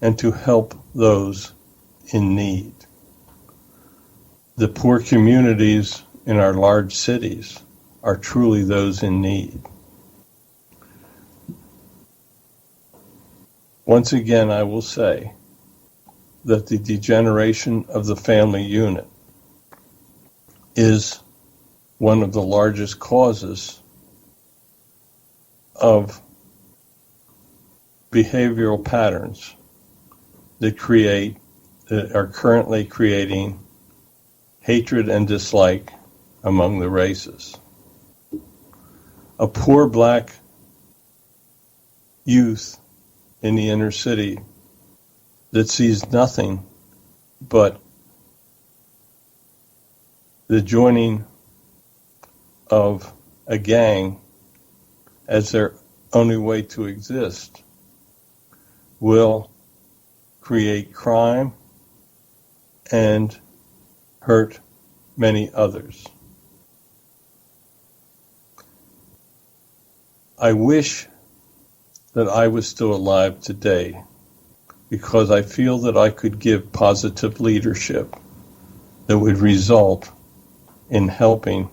and to help those in need. The poor communities in our large cities are truly those in need. Once again, I will say that the degeneration of the family unit is one of the largest causes of behavioral patterns that are currently creating hatred and dislike among the races. A poor black youth in the inner city that sees nothing but the joining of a gang as their only way to exist will create crime and hurt many others. I wish that I was still alive today because I feel that I could give positive leadership that would result in helping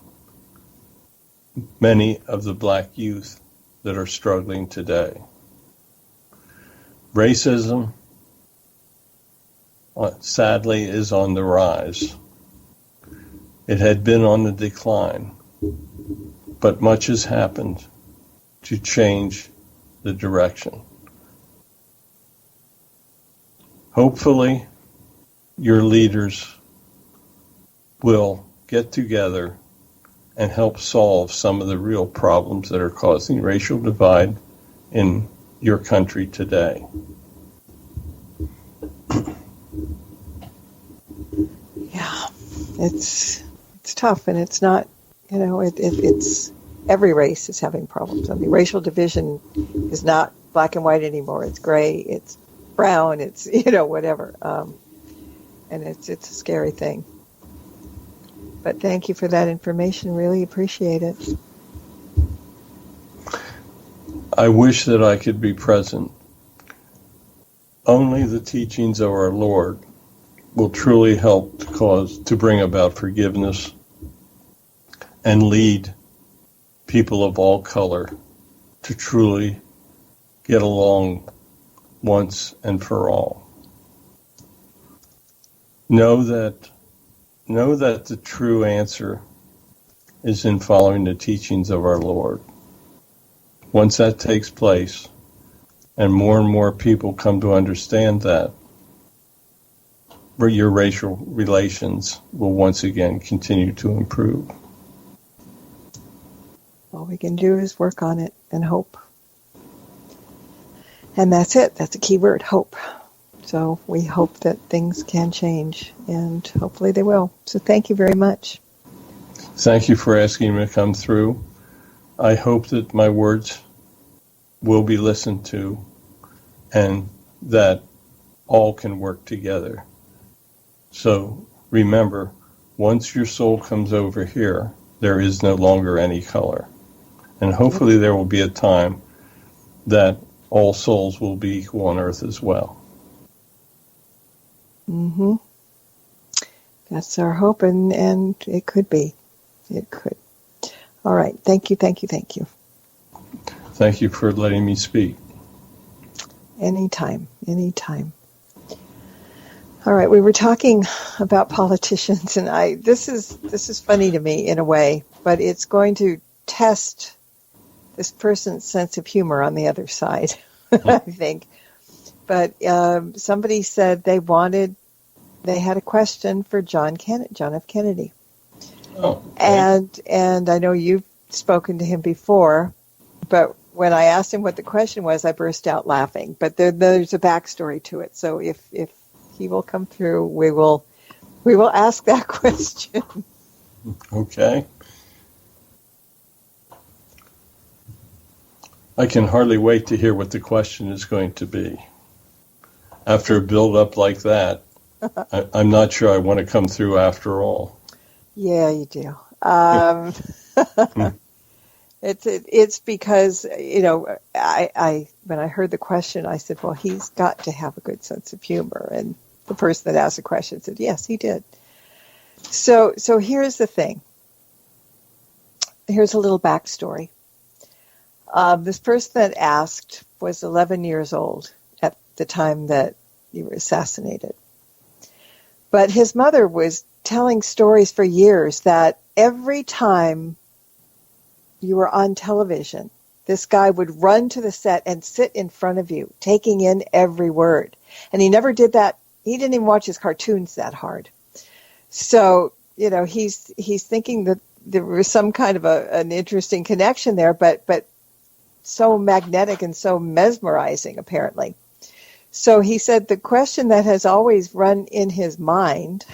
many of the black youth that are struggling today. Racism sadly, is on the rise. It had been on the decline, but much has happened to change the direction. Hopefully, your leaders will get together and help solve some of the real problems that are causing racial divide in your country today. Yeah, it's tough, and it's not, it's every race is having problems. I mean, racial division is not black and white anymore. It's gray, it's brown, it's, whatever. And it's a scary thing. But thank you for that information. Really appreciate it. I wish that I could be present. Only the teachings of our Lord will truly help to bring about forgiveness and lead people of all color to truly get along once and for all. Know that the true answer is in following the teachings of our Lord. Once that takes place, and more people come to understand that, your racial relations will once again continue to improve. All we can do is work on it and hope. And that's it. That's a key word, hope. So we hope that things can change, and hopefully they will. So thank you very much. Thank you for asking me to come through. I hope that my words will be listened to and that all can work together. So remember, once your soul comes over here, there is no longer any color. And hopefully there will be a time that all souls will be equal on earth as well. Mm-hmm. That's our hope, and it could be. It could. All right. Thank you. Thank you for letting me speak. Anytime. All right. We were talking about politicians, and this is funny to me in a way, but it's going to test this person's sense of humor on the other side, I think. But somebody said they had a question for John F. Kennedy. Oh, okay. And I know you've spoken to him before, but when I asked him what the question was, I burst out laughing. But there's a backstory to it. So if he will come through, we will ask that question. Okay. I can hardly wait to hear what the question is going to be. After a build-up like that, I'm not sure I want to come through after all. Yeah, you do. It's because, I when I heard the question, I said, well, he's got to have a good sense of humor. And the person that asked the question said, yes, he did. So here's the thing. Here's a little backstory. This person that asked was 11 years old at the time that you were assassinated. But his mother was telling stories for years that every time you were on television, this guy would run to the set and sit in front of you, taking in every word. And he never did that. He didn't even watch his cartoons that hard. So, he's thinking that there was some kind of an interesting connection there, but so magnetic and so mesmerizing, apparently. So he said the question that has always run in his mind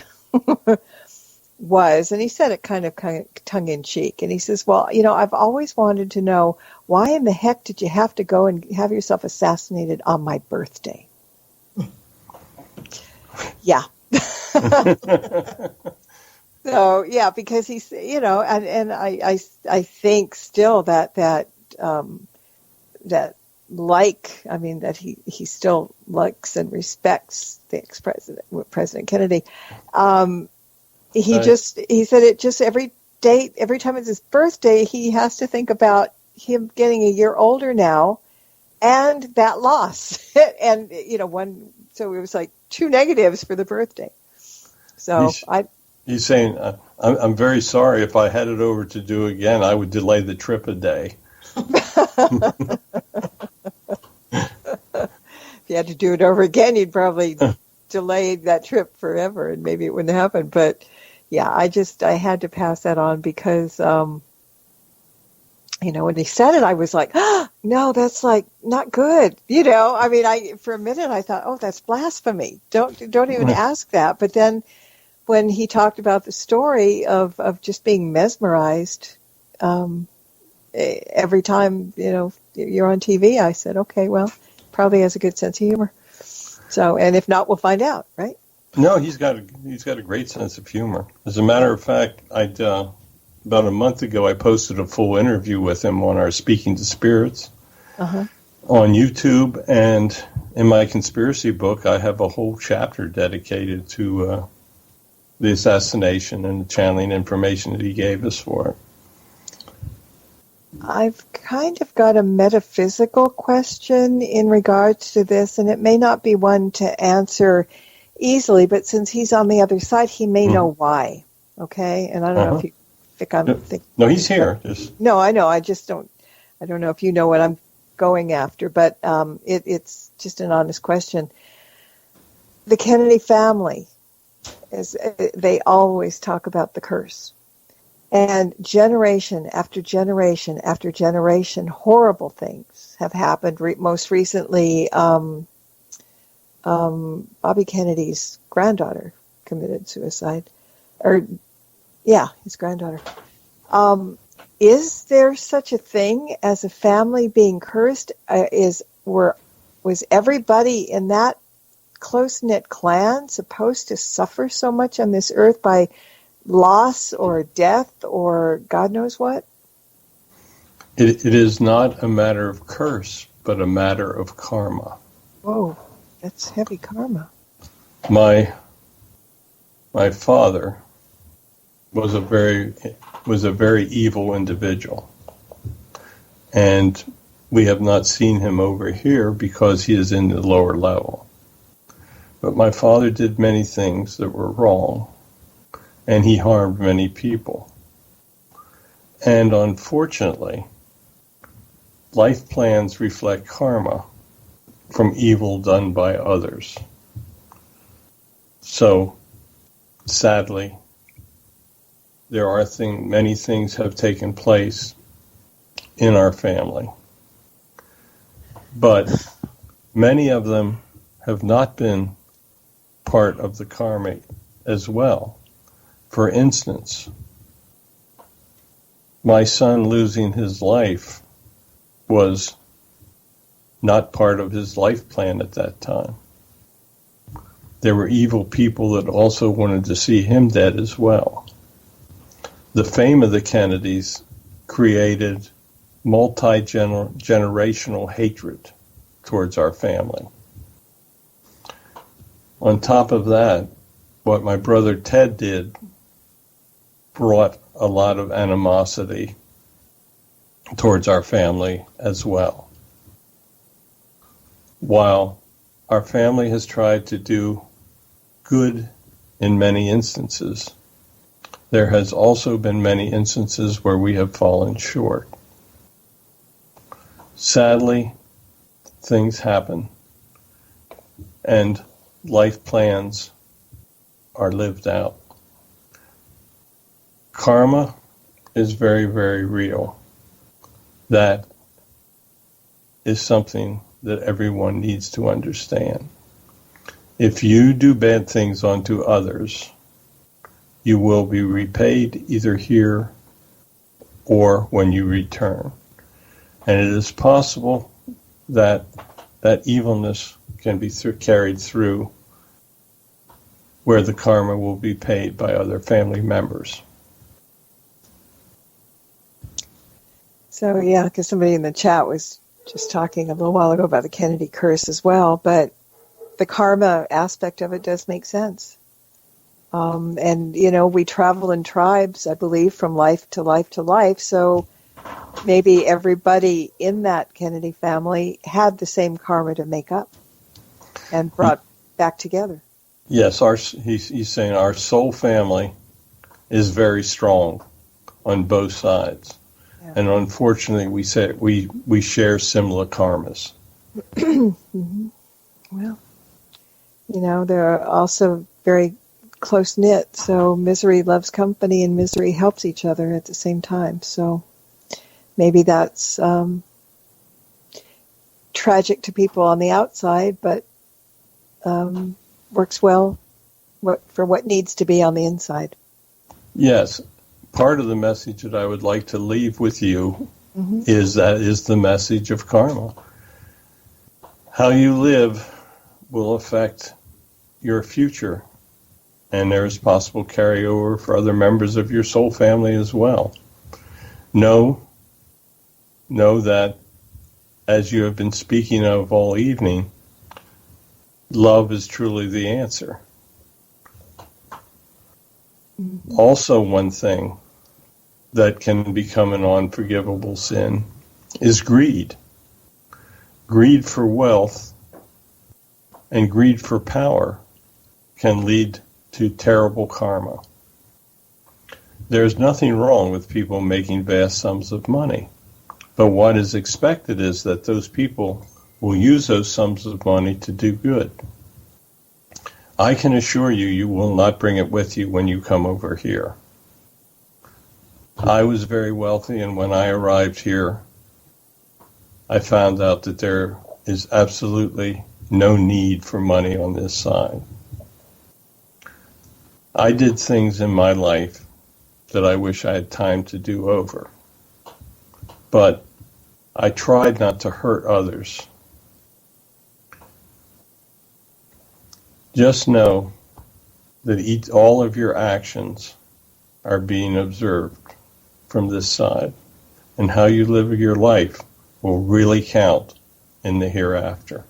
was, and he said it kind of tongue-in-cheek, and he says, well, I've always wanted to know, why in the heck did you have to go and have yourself assassinated on my birthday? Yeah. So, yeah, because he's, and I think still that he still likes and respects the ex-president, President Kennedy. He said it just every time it's his birthday, he has to think about him getting a year older now and that loss. And, so it was like two negatives for the birthday. So He's saying, I'm very sorry. If I had it over to do again, I would delay the trip a day. If you had to do it over again, you'd probably delay that trip forever, and maybe it wouldn't happen. But yeah, I had to pass that on because, when he said it, I was like, oh, no, that's like not good. I mean, for a minute I thought, oh, that's blasphemy. Don't even ask that. But then when he talked about the story of just being mesmerized, every time, you're on TV, I said, okay, well, probably has a good sense of humor. So, and if not, we'll find out, right? No, he's got a great sense of humor. As a matter of fact, about a month ago, I posted a full interview with him on our Speaking to Spirits on YouTube, and in my conspiracy book, I have a whole chapter dedicated to the assassination and the channeling information that he gave us for it. I've kind of got a metaphysical question in regards to this, and it may not be one to answer easily, but since he's on the other side, he may know why. Okay? And I don't know if you think I'm thinking. No, he's here. No, I know. I don't know if you know what I'm going after, but it's just an honest question. The Kennedy family, they always talk about the curse. And generation after generation after generation, horrible things have happened. Most recently, Bobby Kennedy's granddaughter committed suicide. His granddaughter. Is there such a thing as a family being cursed? Was everybody in that close-knit clan supposed to suffer so much on this earth by loss or death or God knows what? It is not a matter of curse, but a matter of karma. Whoa, that's heavy karma. My father was a very evil individual, and we have not seen him over here because he is in the lower level. But my father did many things that were wrong, and he harmed many people. And unfortunately, life plans reflect karma from evil done by others. So, sadly, there are many things have taken place in our family. But many of them have not been part of the karma as well. For instance, my son losing his life was not part of his life plan at that time. There were evil people that also wanted to see him dead as well. The fame of the Kennedys created multi-generational hatred towards our family. On top of that, what my brother Ted did brought a lot of animosity towards our family as well. While our family has tried to do good in many instances, there has also been many instances where we have fallen short. Sadly, things happen, and life plans are lived out. Karma is very, very real. That is something that everyone needs to understand. If you do bad things unto others, you will be repaid either here or when you return. And it is possible that that evilness can be carried through where the karma will be paid by other family members. So, yeah, because somebody in the chat was just talking a little while ago about the Kennedy curse as well, but the karma aspect of it does make sense. And, we travel in tribes, I believe, from life to life to life, so maybe everybody in that Kennedy family had the same karma to make up and brought back together. Yes, he's saying our soul family is very strong on both sides. Yeah. And unfortunately, we share similar karmas. Mm-hmm. Well, they're also very close-knit, so misery loves company and misery helps each other at the same time. So maybe that's tragic to people on the outside, but works well for what needs to be on the inside. Yes. Part of the message that I would like to leave with you is the message of karma. How you live will affect your future, and there is possible carryover for other members of your soul family as well. Know that, as you have been speaking of all evening, love is truly the answer. Also, one thing that can become an unforgivable sin is greed. Greed for wealth and greed for power can lead to terrible karma. There's nothing wrong with people making vast sums of money, but what is expected is that those people will use those sums of money to do good. I can assure you, you will not bring it with you when you come over here. I was very wealthy, and when I arrived here, I found out that there is absolutely no need for money on this side. I did things in my life that I wish I had time to do over, but I tried not to hurt others. Just know that all of your actions are being observed from this side, and how you live your life will really count in the hereafter.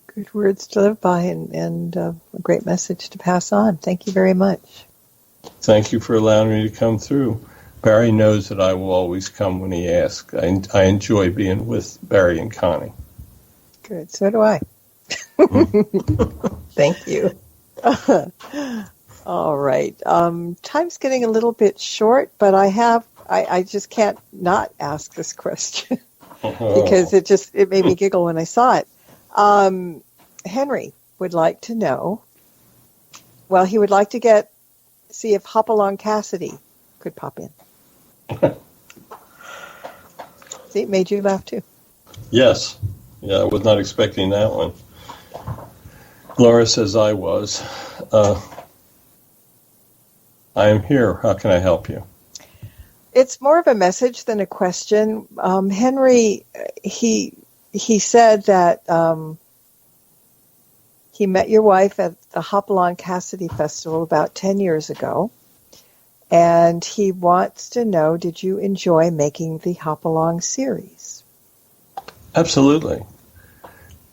Good words to live by, and a great message to pass on. Thank you very much. Thank you for allowing me to come through. Barry knows that I will always come when he asks. I enjoy being with Barry and Connie. Good. So do I. Thank you. All right. Time's getting a little bit short, but I just can't not ask this question because it made me giggle when I saw it. Henry would like to know, he would like to see if Hopalong Cassidy could pop in. See, it made you laugh too. Yes. Yeah, I was not expecting that one. Laura says I was. I am here. How can I help you? It's more of a message than a question. Henry, he said that he met your wife at the Hopalong Cassidy Festival about 10 years ago, and he wants to know, did you enjoy making the Hopalong series? Absolutely.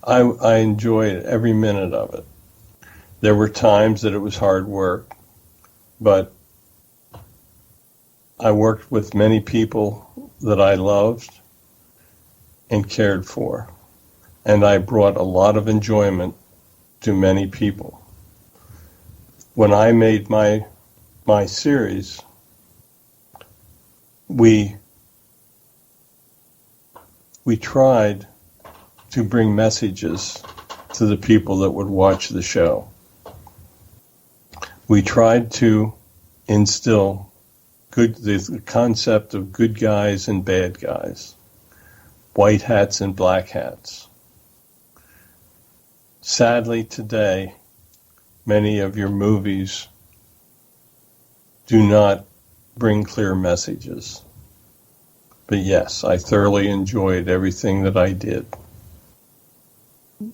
I enjoyed every minute of it. There were times that it was hard work, but I worked with many people that I loved and cared for, and I brought a lot of enjoyment to many people. When I made my series, we tried to bring messages to the people that would watch the show. We tried to instill the concept of good guys and bad guys, white hats and black hats. Sadly, today, many of your movies do not bring clear messages. But yes, I thoroughly enjoyed everything that I did.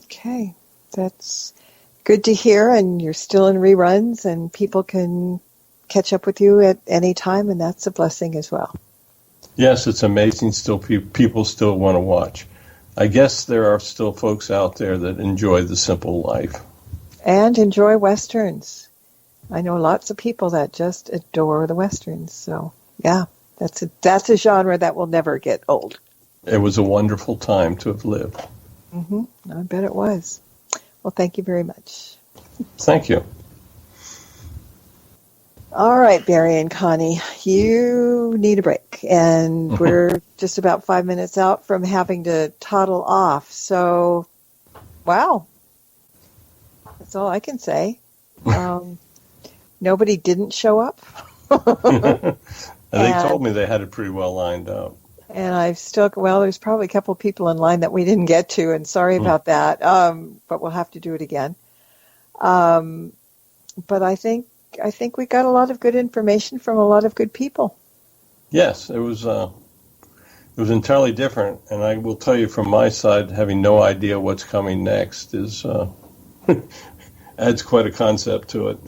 Okay, that's good to hear, and you're still in reruns, and people can catch up with you at any time, and that's a blessing as well. Yes, it's amazing. Still, people still want to watch. I guess there are still folks out there that enjoy the simple life. And enjoy Westerns. I know lots of people that just adore the Westerns, so yeah, that's a genre that will never get old. It was a wonderful time to have lived. I bet it was. Well, thank you very much. Thank you. All right, Barry and Connie, you need a break, and we're just about 5 minutes out from having to toddle off. So, wow, that's all I can say. Nobody didn't show up. They told me they had it pretty well lined up. And there's probably a couple of people in line that we didn't get to, and sorry about that, but we'll have to do it again. But I think we got a lot of good information from a lot of good people. Yes, it was entirely different, and I will tell you from my side, having no idea what's coming next is adds quite a concept to it.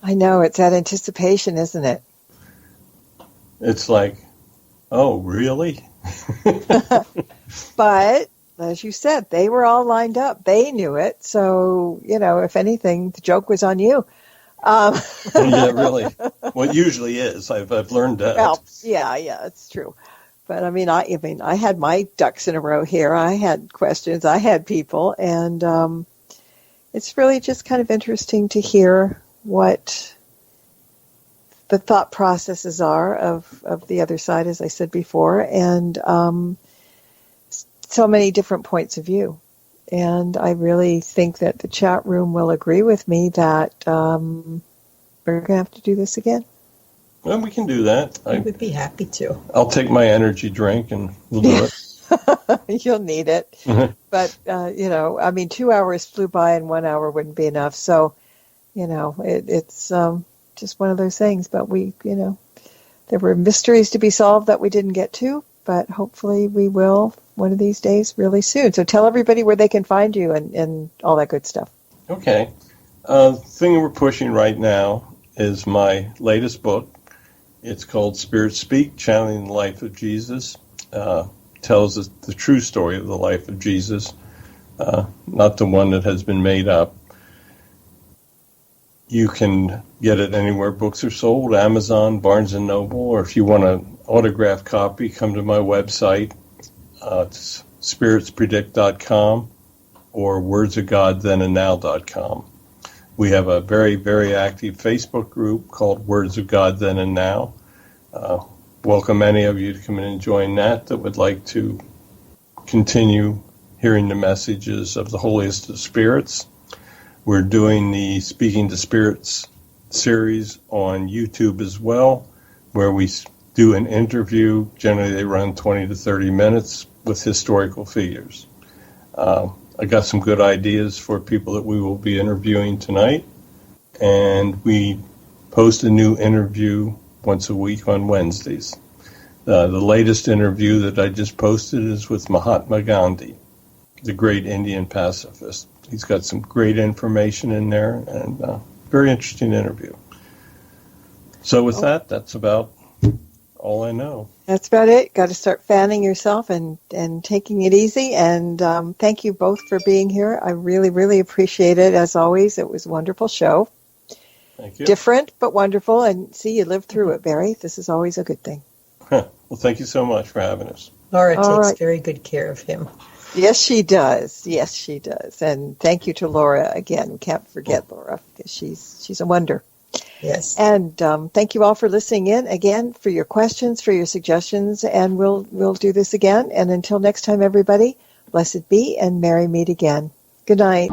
I know, it's that anticipation, isn't it? It's like, oh, really? But as you said, they were all lined up. They knew it. So, if anything, the joke was on you. Yeah, really. Well, it usually is. I've learned that. Well, yeah, it's true. But I had my ducks in a row here. I had questions. I had people, and it's really just kind of interesting to hear what the thought processes are of the other side, as I said before, and so many different points of view. And I really think that the chat room will agree with me that we're going to have to do this again. Well, we can do that. I would be happy to. I'll take my energy drink and we'll do it. You'll need it. But, 2 hours flew by and 1 hour wouldn't be enough. So, it's just one of those things. But there were mysteries to be solved that we didn't get to, but hopefully we will one of these days really soon. So tell everybody where they can find you and all that good stuff. Okay. The thing we're pushing right now is my latest book. It's called Spirit Speak, Channeling the Life of Jesus. Tells us the true story of the life of Jesus, not the one that has been made up. You can get it anywhere books are sold, Amazon, Barnes & Noble, or if you want an autographed copy, come to my website. It's spiritspredict.com or wordsofgodthenandnow.com. We have a very, very active Facebook group called Words of God Then and Now. Welcome any of you to come in and join that would like to continue hearing the messages of the holiest of spirits. We're doing the Speaking to Spirits series on YouTube as well, where we do an interview. Generally, they run 20 to 30 minutes with historical figures. I got some good ideas for people that we will be interviewing tonight, and we post a new interview once a week on Wednesdays. The latest interview that I just posted is with Mahatma Gandhi, the great Indian pacifist. He's got some great information in there, and very interesting interview. So with that's about all I know. That's about it. Got to start fanning yourself and taking it easy. And thank you both for being here. I really, really appreciate it. As always, it was a wonderful show. Thank you. Different, but wonderful. And see, you lived through it, Barry. This is always a good thing. Well, thank you so much for having us. Laura takes very good care of him. Yes, she does. Yes, she does. And thank you to Laura again. We can't forget Laura because she's a wonder. Yes. And thank you all for listening in again, for your questions, for your suggestions, and we'll do this again. And until next time, everybody, blessed be and merry meet again. Good night.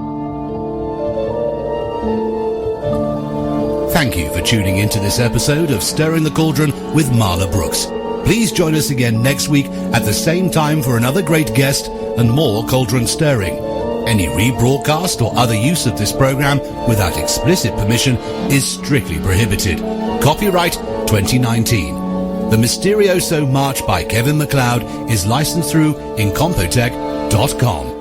Thank you for tuning into this episode of Stirring the Cauldron with Marla Brooks. Please join us again next week at the same time for another great guest and more cauldron stirring. Any rebroadcast or other use of this program without explicit permission is strictly prohibited. Copyright 2019. The Mysterioso March by Kevin MacLeod is licensed through Incompetech.com.